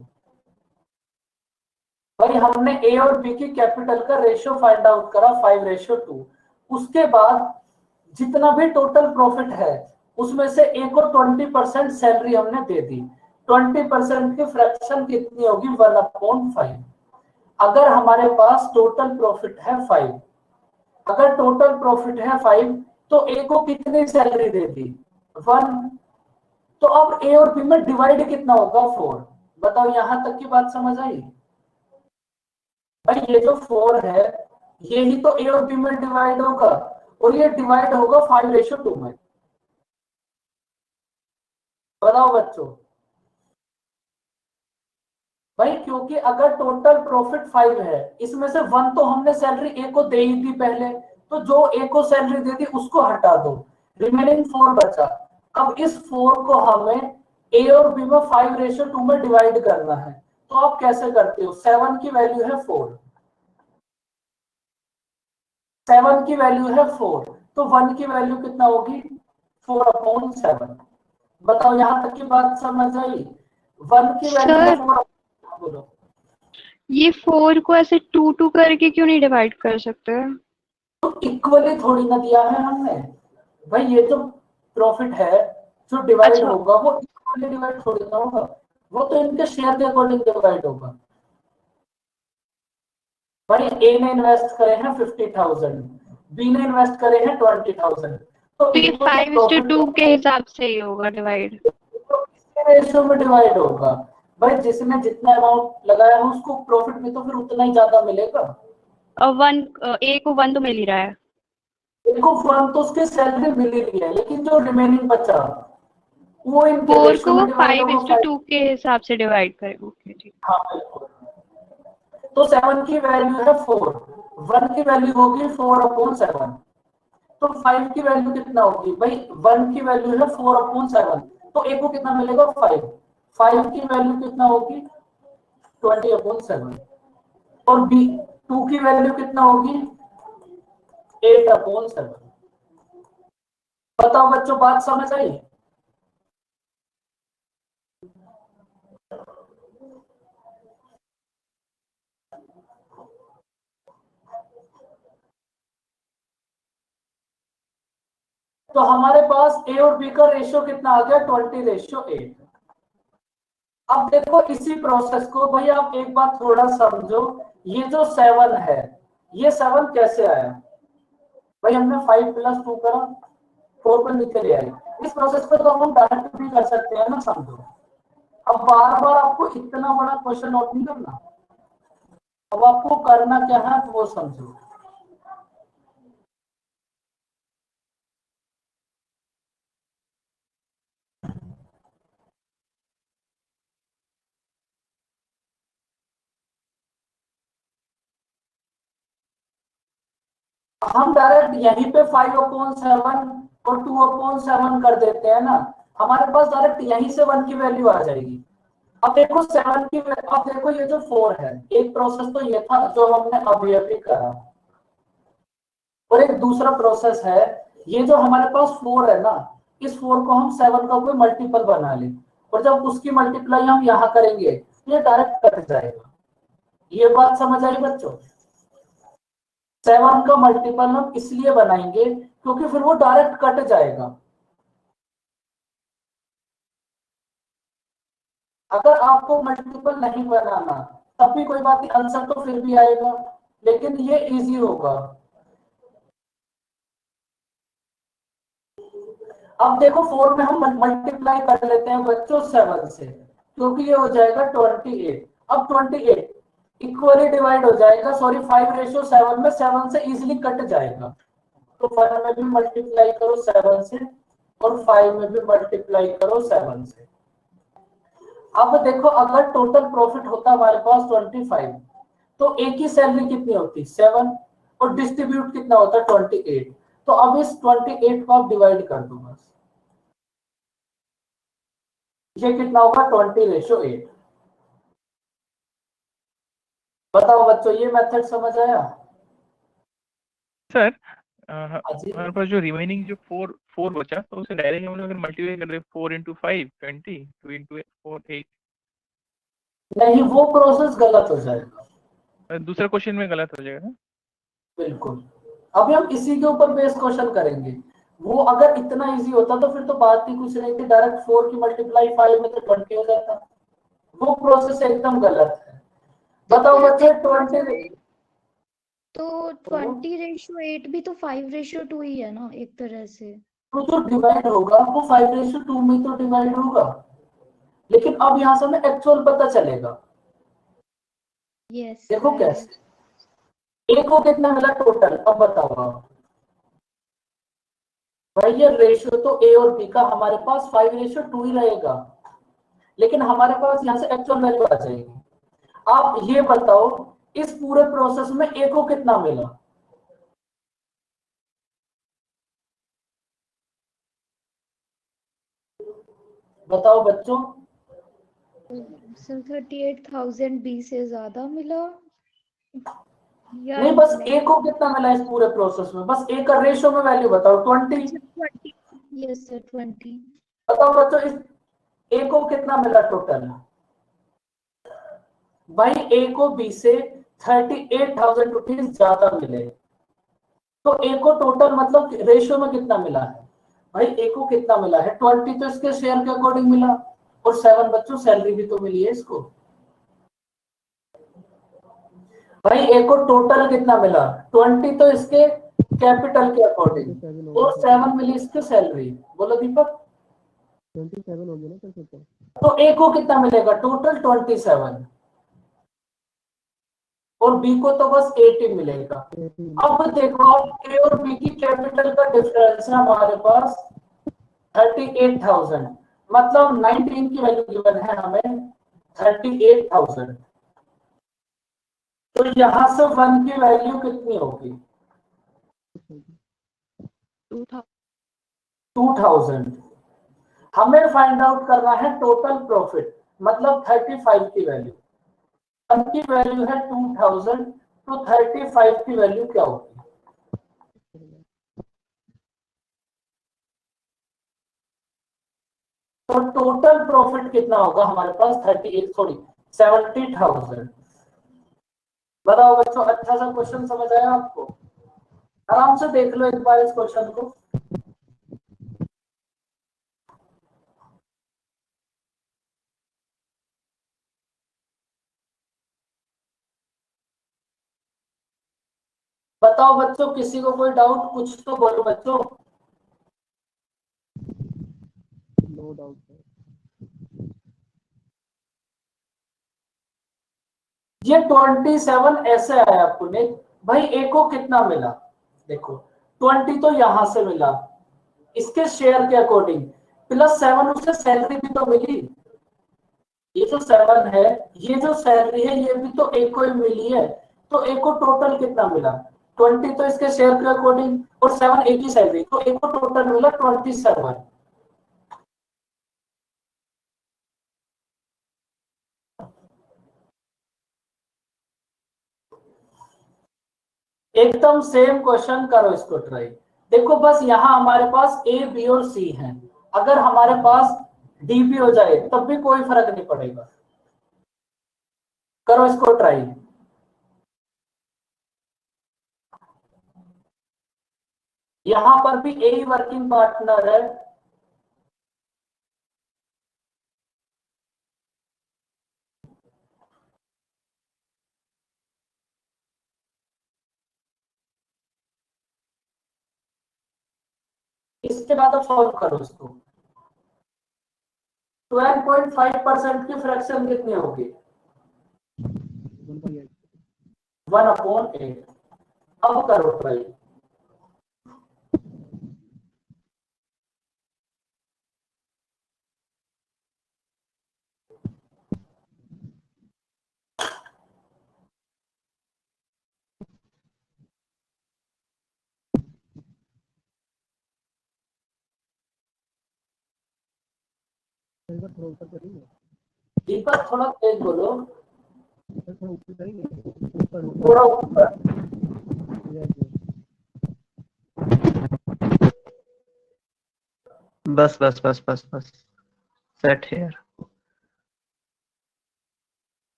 भाई हमने ए और बी की कैपिटल का रेशियो फाइंड आउट करा 5:2। उसके बाद जितना भी टोटल प्रॉफिट है उसमें से ए को 20% सैलरी हमने दे दी। 20% की फ्रैक्शन कितनी होगी? 1/5। अगर हमारे पास टोटल प्रॉफिट है 5, अगर टोटल प्रॉफिट है 5 तो ए को कितनी सैलरी दे दी? 1। तो अब ए और बी में डिवाइड कितना होगा? 4। बताओ यहां तक की बात समझ आई? भाई ये जो 4 है यही तो ए और बी में डिवाइड होगा, और ये डिवाइड होगा 5:2 में। बताओ बच्चों। भाई क्योंकि अगर टोटल प्रॉफिट 5 है, इसमें से 1 तो हमने सैलरी ए को दे ही दी पहले, तो जो ए को सैलरी दे दी उसको हटा दो, रिमेनिंग 4 बचा। अब इस 4 को हमें ए और बी में 5:2 में डिवाइड करना है। तो आप कैसे करते हो? 7 की वैल्यू है 4, 7 की वैल्यू है 4, तो 1 की वैल्यू कितना होगी? 4/7। बताओ यहां तक की बात समझ आई? 1 की वैल्यू है सर 4। बोलो। ये 4 को ऐसे 2 करके क्यों नहीं डिवाइड कर सकते? तो इक्वली थोड़ी ना दिया है हमने। भाई ये जो प्रॉफिट है जो डिवाइड अच्छा, होगा वो इक्वली डिवाइड थोड़ी ना होगा, वो तो इनके शेयर के अकॉर्डिंग डिवाइड होगा। भाई ए ने इन्वेस्ट करे हैं 50,000, बी ने इन्वेस्ट करे हैं 20,000, तो तो ये इक्वली 5:2 प्रॉफिट के हिसाब से ही होगा डिवाइड। इसी रेशियो में डिवाइड होगा। भाई जिसने जितना अमाउंट लगाया है उसको प्रॉफिट भी तो फिर उतना ही ज्यादा मिलेगा। और 1 ए को 1 तो मिल ही रहा है। देखो 1 तो उसके सैलरी मिल ही रही है, लेकिन जो रिमेनिंग बचा वो इनके 4 रेशियो को में वो डिवाइड होगा 5:2 के हिसाब से डिवाइड करें। ओके ठीक। हाँ बिल्कुल। तो 7 की वैल्यू है 4, 1 की वैल्यू होगी 4/7। तो 5 की वैल्यू कितना होगी? भाई 1 की वैल्यू है 4/7, तो ए को कितना मिलेगा? 5। 5 की वैल्यू कितना होगी? 20/7। और बी 2 की वैल्यू कितना होगी? 8/7। बताओ बच्चों बात समझ आई? तो हमारे पास ए और बी का रेशियो कितना आ गया? 20:8। अब देखो इसी प्रोसेस को भाई आप एक बात थोड़ा समझो, ये जो 7 है ये 7 कैसे आया? भाई हमने 5 + 2 करा, 4 पर नीचे ले आए। इस प्रोसेस को तो हम डायरेक्ट भी कर सकते हैं ना, समझो। अब बार बार आपको इतना बड़ा क्वेश्चन नोट नहीं करना, अब आपको करना क्या है वो समझो। हम डायरेक्ट यहीं पे 5/7 और 2/7 कर देते हैं ना, हमारे पास डायरेक्ट यहीं से 1 की वैल्यू आ जाएगी। अब देखो 7 की, अब देखो ये जो 4 है, एक प्रोसेस तो ये था जो हमने अभी अभी करा, और एक दूसरा प्रोसेस है ये जो हमारे पास 4 है ना, इस 4 को हम 7 का कोई मल्टीपल बना ले, और जब उसकी मल्टीप्लाई हम यहां करेंगे ये डायरेक्ट कट जाएगा। ये बात समझ आई बच्चों? 7 का मल्टीपल हम इसलिए बनाएंगे क्योंकि फिर वो डायरेक्ट कट जाएगा। अगर आपको मल्टीपल नहीं बनाना तब भी कोई बात नहीं, आंसर तो फिर भी आएगा, लेकिन ये इजी होगा। अब देखो 4 में हम मल्टीप्लाई कर लेते हैं बच्चों 7 से, क्योंकि ये हो जाएगा 28। अब 28 इक्वली डिवाइड हो जाएगा, सॉरी 5:7 में 7 से इजीली कट जाएगा, तो 5 में भी मल्टीप्लाई करो 7 से और 5 में भी मल्टीप्लाई करो 7 से। अब देखो अगर टोटल प्रॉफिट होता हमारे पास 25 तो एक ही सैलरी कितनी होती 7 और डिस्ट्रीब्यूट कितना होता 28। तो अब इस 28 को आप डिवाइड कर दो बस, ये कितना होगा 20:8। बताओ बच्चों ये मेथड समझ आया? सर हाँ जी। हमारे पास जो रिमेनिंग जो फोर बचा तो उसे डायरेक्ट हम लोग अगर मल्टीप्लाई कर रहे 4 into 5 20 2 into 4 8। नहीं वो प्रोसेस गलत हो जाएगा। दूसरा क्वेश्चन में गलत हो जाएगा ना? बिल्कुल। अभी हम इसी के ऊपर बेस क्वेश्चन करेंगे। वो अगर इतना इजी होता तो फिर तो बात ही कुछ नहीं थी, डायरेक्ट 4 की मल्टीप्लाई 5 में तो 20 हो जाता। वो प्रोसेस एकदम गलत है। बताओ बच्चे 20 तो 20:8 भी तो 5:2 ही है ना एक तरह से। तो जो डिवाइड होगा वो 5:2 में तो डिवाइड होगा, लेकिन अब यहाँ से हमें एक्चुअल पता चलेगा। यस देखो कैसे ए को कितना मिला टोटल, अब बताओ आप। भाई ये रेशियो तो ए और बी का हमारे पास 5:2 ही रहेगा, लेकिन हमारे पास यहाँ से एक्चुअल वैल्यू आ जाएगी। आप ये बताओ इस पूरे प्रोसेस में ए को कितना मिला? बताओ बच्चों। सर 38,000 बी से ज्यादा मिला या नहीं बस ए को कितना मिला इस पूरे प्रोसेस में, बस ए का रेशियो में वैल्यू बताओ 20। Yes sir 20। बताओ बच्चों इस ए को कितना मिला टोटल? भाई ए को बी से 38,000 रुपीज ज्यादा मिले, तो ए को टोटल मतलब रेशियो में कितना मिला है? भाई ए को कितना मिला है 20, तो इसके शेयर के अकॉर्डिंग मिला, और 7 बच्चों सैलरी भी तो मिली है इसको। भाई ए को टोटल कितना मिला 20, तो इसके कैपिटल के अकॉर्डिंग, और 7 मिली इसके सैलरी। बोलो दीपक। 27 हो गया ना सर। तो ए को कितना मिलेगा टोटल 27, और बी को तो बस 18 मिलेगा। अब देखो ए और बी की कैपिटल का डिफरेंस है हमारे पास 38,000, मतलब 19 की वैल्यू गिवन है हमें 38,000। तो यहां से 1 की वैल्यू कितनी होगी 2,000। हमें फाइंड आउट करना है टोटल प्रॉफिट, मतलब 35 की वैल्यू। 1 की वैल्यू है 2,000, तो 35 की वैल्यू क्या होगी? तो टोटल प्रॉफिट कितना होगा हमारे पास 70,000। बताओ बच्चों अच्छा सा क्वेश्चन समझ आया आपको? आराम से देख लो एक बार इस क्वेश्चन को। बताओ बच्चों किसी को कोई डाउट, कुछ तो बोलो बच्चों। No doubt. ये 27 ऐसे आया आपको ने, भाई ए को कितना मिला? देखो 20 तो यहां से मिला इसके शेयर के अकॉर्डिंग, प्लस 7 उसे सैलरी भी तो मिली। ये जो 7 है, ये जो सैलरी है ये भी तो ए को ही मिली है, तो ए को टोटल कितना मिला 20, तो इसके शेयर के अकॉर्डिंग, और 7 ए की सैलरी, तो ए को टोटल मिला 27। एकदम सेम क्वेश्चन करो इसको ट्राई। देखो बस यहां हमारे पास ए बी और सी है, अगर हमारे पास डी भी हो जाए तब भी कोई फर्क नहीं पड़ेगा। करो इसको ट्राई। यहां पर भी ए ही वर्किंग पार्टनर है, इसके बाद अब सॉल्व करो इसको। 12.5% की फ्रैक्शन कितनी होगी 1/8। अब करो ट्राई। दीपक थोड़ा तेज बोलो, थोड़ा ऊपर। बस बस बस बस बस सेट हियर।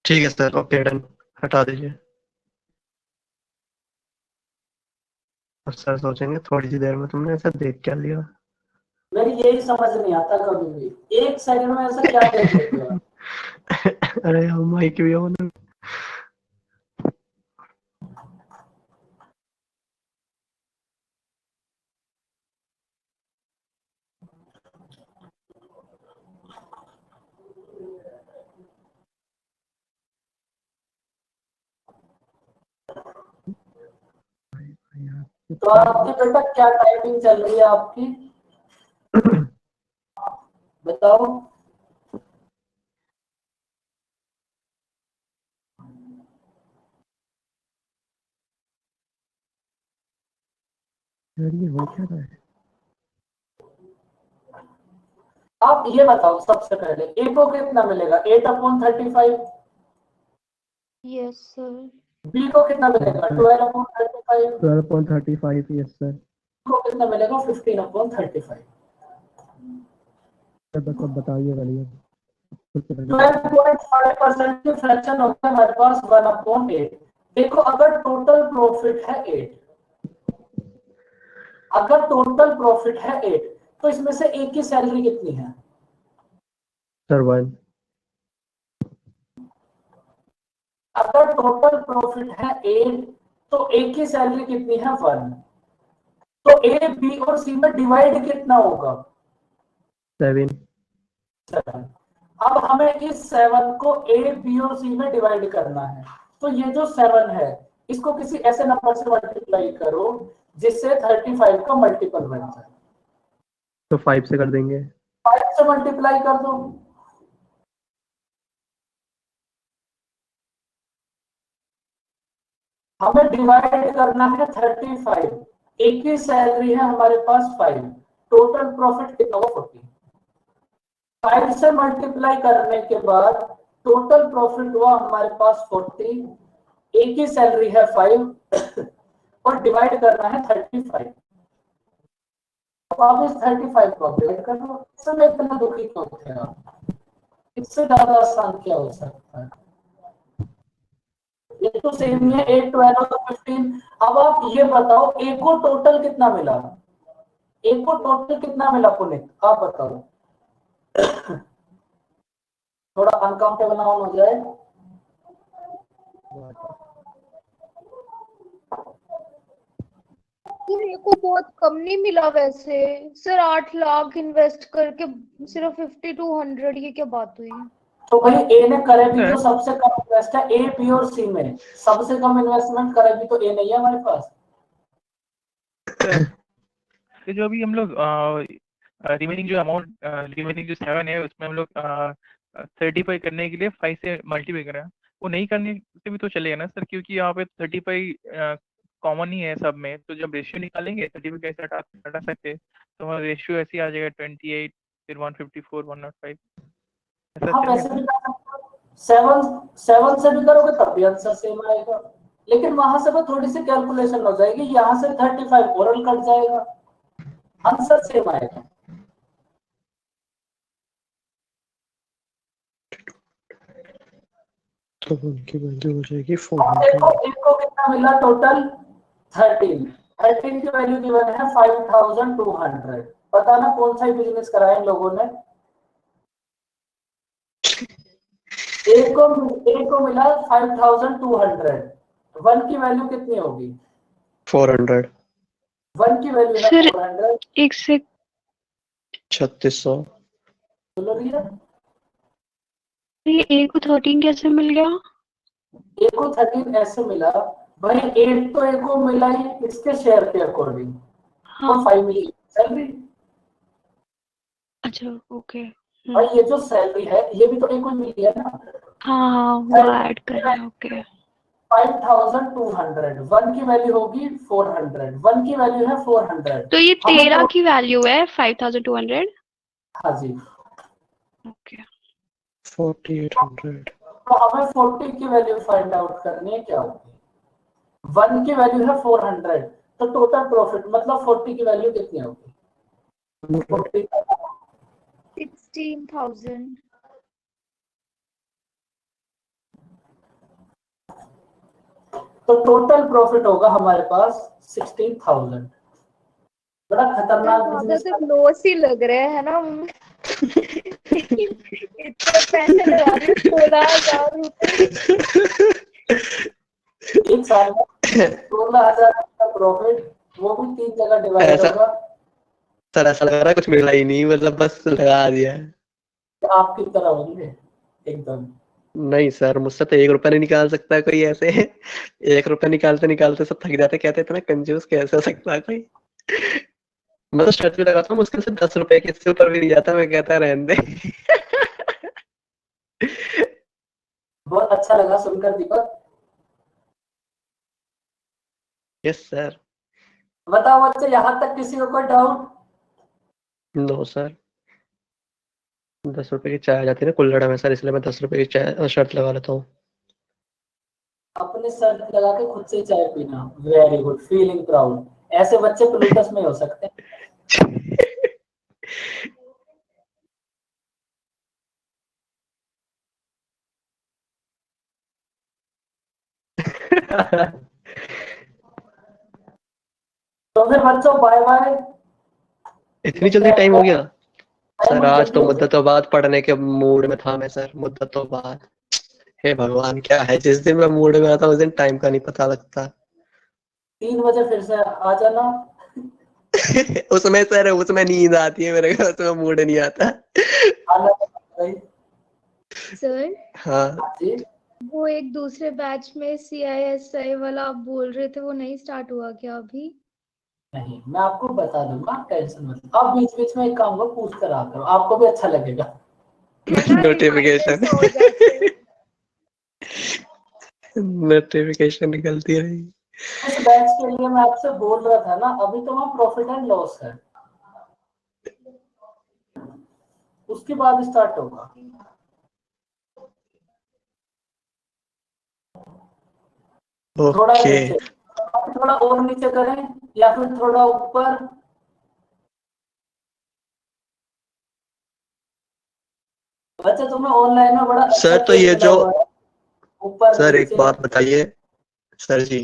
ठीक है सर, ओके डन, हटा दीजिए। अब सर सोचेंगे थोड़ी सी देर में तुमने ऐसा देख क्या लिया। मेरी यही समझ नहीं आता कभी भी, एक सेकंड में ऐसा क्या देख लेते हो। अरे हम माइक भी ऑन है। तो आपकी बेटा क्या टाइपिंग चल रही है आपकी, बताओ। ये हो क्या रहा है? आप ये बताओ सबसे पहले ए को कितना मिलेगा, 8/35। Yes sir. बी को कितना मिलेगा, 12/35। 12.35, यस सर। को कितना मिलेगा, 15/35। बस अब बताइए वाली 12.5% की फ्रैक्शन होता है हमारे पास 1/8। देखो अगर टोटल प्रॉफिट है 8, अगर टोटल प्रॉफिट है 8 तो इसमें से एक की सैलरी कितनी है सर 1। अगर टोटल प्रॉफिट है 8 तो एक की सैलरी कितनी है 1। तो ए बी और सी में डिवाइड कितना होगा 7। 7। अब हमें इस 7 को ए बी और सी में डिवाइड करना है। तो ये जो 7 है इसको किसी ऐसे नंबर से मल्टीप्लाई करो जिससे 35 का मल्टीपल बन जाए। तो 5 से कर देंगे। 5 से मल्टीप्लाई कर दो। हमें डिवाइड करना है 35। एक की सैलरी है हमारे पास 5, टोटल प्रॉफिट कितना हुआ 40। 5 से मल्टीप्लाई करने के बाद टोटल प्रॉफिट हुआ हमारे पास 40, एक की सैलरी है 5 और डिवाइड करना है 35। अब आप इस 35 को अपडेट कर लो। इसमें इतना दुखी क्यों थे आप, इससे ज्यादा आसान क्या हो सकता है। ये तो सेम ही है 8, 12 और 15। अब आप ये बताओ ए को टोटल कितना मिला, ए को टोटल कितना मिला पुनीत, आप बताओ। थोड़ा अनकंफर्टेबल ना हो जाए। मेरे को बहुत कम नहीं मिला वैसे सर, 8 लाख इन्वेस्ट करके सिर्फ 5200, ये क्या बात हुई। तो भाई ए ने करे भी तो सबसे कम इन्वेस्ट है, ए बी और सी में सबसे कम इन्वेस्टमेंट करे भी तो ए नहीं है हमारे पास। तो जो अभी हम लोग रिमेनिंग जो अमाउंट रिमेनिंग जो 7 है उसमें हम लोग 35 करने के लिए 5 से मल्टीप्लाई कर रहे हैं, वो नहीं करने से भी तो चलेगा ना सर, क्योंकि यहाँ पे 35 कॉमन ही है सब में। तो जब रेशियो निकालेंगे 35 कैसे हटा सकते हैं, तो हमारा रेशियो ऐसे ही आ जाएगा 28 फिर 154 105 ऐसा हाँ वैसे चलेगा। भी कर सकते हो, 7 से भी करोगे तब भी आंसर सेम आएगा, लेकिन वहां से वो थोड़ी सी कैलकुलेशन हो जाएगी, यहाँ से 35 ओरल कट जाएगा, आंसर सेम आएगा। तो उनकी वैल्यू हो जाएगी अब 400। देखो इनको कितना मिला टोटल 13 की वैल्यू गिवन है 5200। पता ना कौन सा बिजनेस कराया इन लोगों ने। ए को मिला 5200, 1 की वैल्यू कितनी होगी 400। 1 की वैल्यू है सर 400। एक से 3600। बोलो भैया ये ए को 13 कैसे मिल गया। ए को 13 ऐसे मिला, भाई 8 तो ए को मिला ही इसके शेयर के अकॉर्डिंग, हाँ और 5 मिली सैलरी। अच्छा ओके। भाई ये जो सैलरी है ये भी तो ए को मिली है ना। हाँ हाँ वो ऐड करना है, ओके। 5200, 1 की वैल्यू होगी 400, 1 की वैल्यू है 400। तो ये हमें 13 तो- की वैल्यू है 5200। हाँ जी, ओके 4800। तो हमें 40 की वैल्यू फाइंड आउट करनी है, क्या होगी? 1 की वैल्यू है 400, तो टोटल प्रॉफिट मतलब 40 की वैल्यू कितनी होगी? 40 16,000। तो टोटल प्रॉफिट होगा हमारे पास 16,000। बड़ा खतरनाक ज्यादा बिजनेस। तक लॉस ही लग रहा है ना। इतने पैसे लगा रहे हो, 16,000 रुपए। एक साल में 16,000 का प्रॉफिट, वो भी 3 जगह डिवाइड ऐसा होगा। सर ऐसा लग रहा है कुछ मिला ही नहीं, मतलब बस लगा दिया है। आपकी तरह होंगे एकदम। नहीं सर, मुझसे तो 1 रुपया नहीं निकाल सकता कोई ऐसे। 1 रुपया निकालते निकालते सब थक जाते, कहते इतना कंजूस कैसे हो सकता है कोई। मैं तो शर्त भी लगाता हूँ मुश्किल से 10 रुपए के, इससे ऊपर भी नहीं जाता, मैं कहता रहने दे। बहुत अच्छा लगा सुनकर दीपक। Yes sir. बताओ बच्चे, यहाँ तक किसी को कोई डाउट? No sir. 10 रुपए की चाय आ जाती है ना कुल्हड़ में सर, इसलिए मैं 10 रुपए की चाय शर्त लगा लेता हूँ। अपने शर्त लगा के खुद से चाय पीना, वेरी गुड, फीलिंग प्राउड। ऐसे बच्चे प्लूटस में हो सकते हैं। तो फिर बच्चों बाय बाय। इतनी जल्दी टाइम हो गया? सर आज तो जल्दी हो गया। मुद्दतों बाद पढ़ने के मूड में था मैं सर, मुद्दतों बाद। हे भगवान, क्या है, जिस दिन मैं मूड में आता हूँ उस दिन टाइम का नहीं पता लगता। 3 बजे फिर से आ जाना। उसमें सर, उसमें नींद आती है मेरे को, उसमें मूड नहीं आता। आना भाई। सर, हाँ जी, वो एक दूसरे बैच में CISI वाला आप बोल रहे थे, वो नहीं स्टार्ट हुआ क्या अभी? नहीं मैं आपको बता दूंगा, टेंशन मत। आप बीच बीच में एक काम को पूछ कर आते हो, आपको भी अच्छा लगेगा। है ना, नोटिफिकेशन reminders हो जाते हैं। नोटिफिकेशन निकलती रही। इस बैच के लिए मैं आपसे बोल रहा था ना, अभी तो वहाँ प्रॉफिट एंड लॉस है, उसके बाद स्टार्ट होगा। थोड़ा ओके नीचे, थोड़ा और नीचे करें या फिर थोड़ा ऊपर? वैसे तुम्हें ऑनलाइन में बड़ा अच्छा सर, तो पेज ये मिला जो हुआ है, ऊपर सर एक नीचे। बात बताइए सर जी।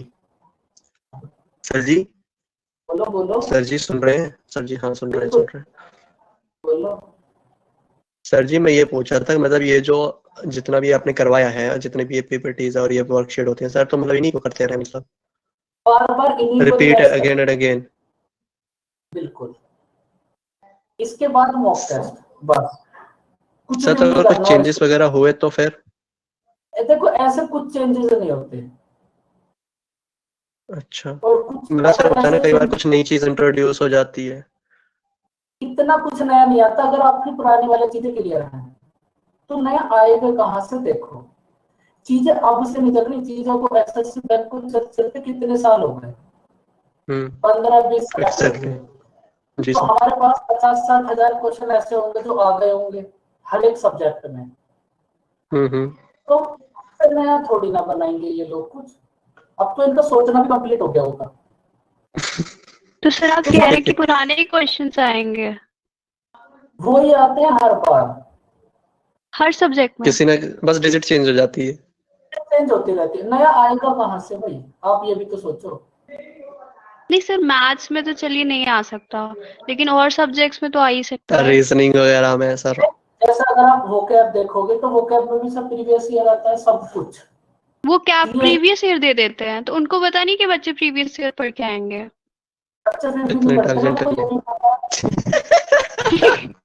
सर जी, बोलो बोलो। सर जी सुन रहे हैं? सर जी हाँ सुन रहे हैं, बिल्कुल सुन रहे हैं। बोलो। सर जी मैं ये पूछ रहा था, मतलब ये जो जितना भी आपने करवाया है, जितने भी ये पीपीटीज और ये वर्कशीट होते हैं सर, तो मतलब इन्हीं को करते रहे, मतलब बार बार इन्हीं को रिपीट रिवाइज कर। Again and again? बिल्कुल। इसके बाद मॉक टेस्ट, बस कुछ सर भी तो नहीं अगर कुछ करना। और चेंजेस वगैरह हुए तो फिर? देखो ऐसे कुछ चेंजेस नहीं होते, अच्छा, और कुछ मतलब सर अगर होता है ना ऐसे कई बार changes- कुछ नई चीज इंट्रोड्यूस हो जाती है। इतना कुछ नया नहीं आता अगर आपकी पुरानी वाली चीजें क्लियर हैं, तो नया आएगा कहाँ से? देखो चीजें अब से नहीं चल रही, चीजों को एक्सेस बैंक को चलते कितने साल हो गए? 15-20 साल हो एग्जैक्टली। गए। जी तो सर। हमारे पास 50-60 हजार क्वेश्चन ऐसे होंगे जो आ गए होंगे हर एक सब्जेक्ट में। हम्म। तो फिर नया थोड़ी ना बनाएंगे ये लोग कुछ, अब तो इनका सोचना भी कंप्लीट हो गया होगा। तो सर आप तो कह रहे सब हैं कि पुराने ही क्वेश्चंस आएंगे वो ही आते हैं हर बार, हर सब्जेक्ट में? किसी ने बस डिजिट चेंज हो जाती है। चेंज होती रहती है, नया आएगा कहाँ से भाई? आप ये भी तो सोचो। नहीं सर, मैथ्स में तो चलिए नहीं आ सकता, लेकिन और सब्जेक्ट्स में तो आ ही सकता है। रीजनिंग वगैरह में सर? जैसा अगर आप वोकैब देखोगे तो वोकैब में भी सब प्रीवियस ईयर आता है सब कुछ। वो क्या ये प्रीवियस ईयर दे देते हैं, तो उनको पता नहीं कि बच्चे प्रीवियस ईयर पढ़ के आएंगे। बच्चे फिर भी इतने नहीं पढ़ते ना, इंटेलिजेंट उनको है ये नहीं पता।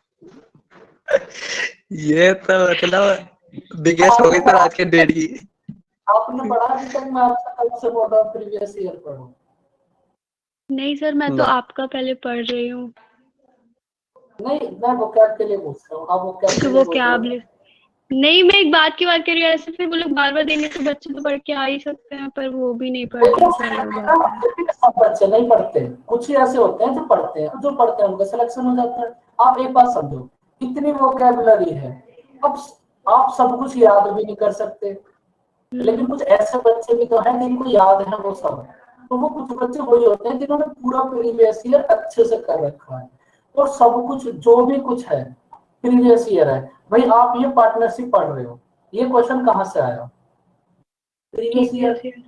ये तो मतलब बिगेस्ट हो गई सर आज के डेट की। आपने पढ़ा अभी तक? मैं आपसे कब से बोल रहा हूँ प्रीवियस ईयर पढ़ो। नहीं सर, मैं तो ना आपका पहले पढ़ रही हूँ। नहीं मैं वोकैब के लिए पूछ रहा हूँ, आप वोकैब अच्छा, के लिए वो बोल क्या रहे हो। नहीं, मैं एक बात की बात कर रही हूँ, ऐसे फिर वो लोग बार बार देंगे तो बच्चे तो पढ़ के आ ही सकते हैं, पर वो भी नहीं पढ़ते हैं, सारे हो जाते हैं। सब बच्चे नहीं पढ़ते, कुछ ही ऐसे होते हैं जो पढ़ते हैं, जो पढ़ते हैं उनका सिलेक्शन हो जाता है। आप एक बात समझो, इतनी वोकैबुलरी है, अब आप सब कुछ याद भी नहीं कर सकते, लेकिन कुछ ऐसे बच्चे भी तो हैं जिनको याद है वो सब। तो वो कुछ बच्चे वही होते हैं जिन्होंने पूरा प्रीवियस ईयर अच्छे से कर रखा है, और सब कुछ जो भी कुछ है प्रीवियस ईयर है। भाई आप ये पार्टनरशिप पढ़ रहे हो, ये क्वेश्चन कहाँ से आया? Previous year.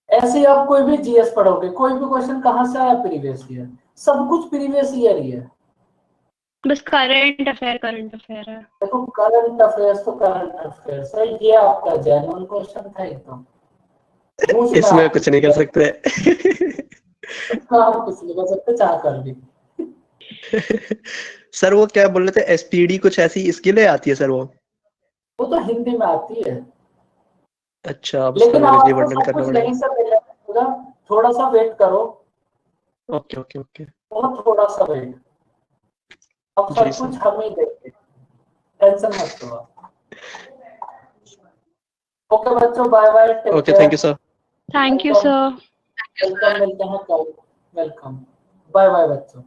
ऐसे ही आप कोई भी जीएस पढ़ोगे, कोई भी क्वेश्चन कहाँ से आया? Previous year. सब कुछ प्रीवियस ईयर ही है। बस करंट अफेयर है। देखो करंट अफेयर्स तो करंट अफेयर्स है, ये आपका जेन्युइन क्वेश्चन था एकदम। इसमें कुछ नहीं कर सकते। आप कुछ नहीं कर सकते, चाह कर भी। सर वो क्या बोल रहे थे, एसपीडी कुछ ऐसी स्किल है आती है सर वो? वो तो हिंदी में आती है, अच्छा, अब लेकिन उसका आप अंग्रेजी आपको वर्णन सब करना कुछ पड़ेगा। यहीं से मिलेगा, थोड़ा सा वेट करो, ओके ओके ओके। बहुत थोड़ा सा वेट, अब सब जी सर। कुछ हम ही देंगे, टेंशन मत लो आप। ओके बच्चों, bye bye, take okay, care. Thank you sir. Thank you welcome, sir. Welcome, मिलते हैं कल। वेलकम, बाय बाय बच्चों।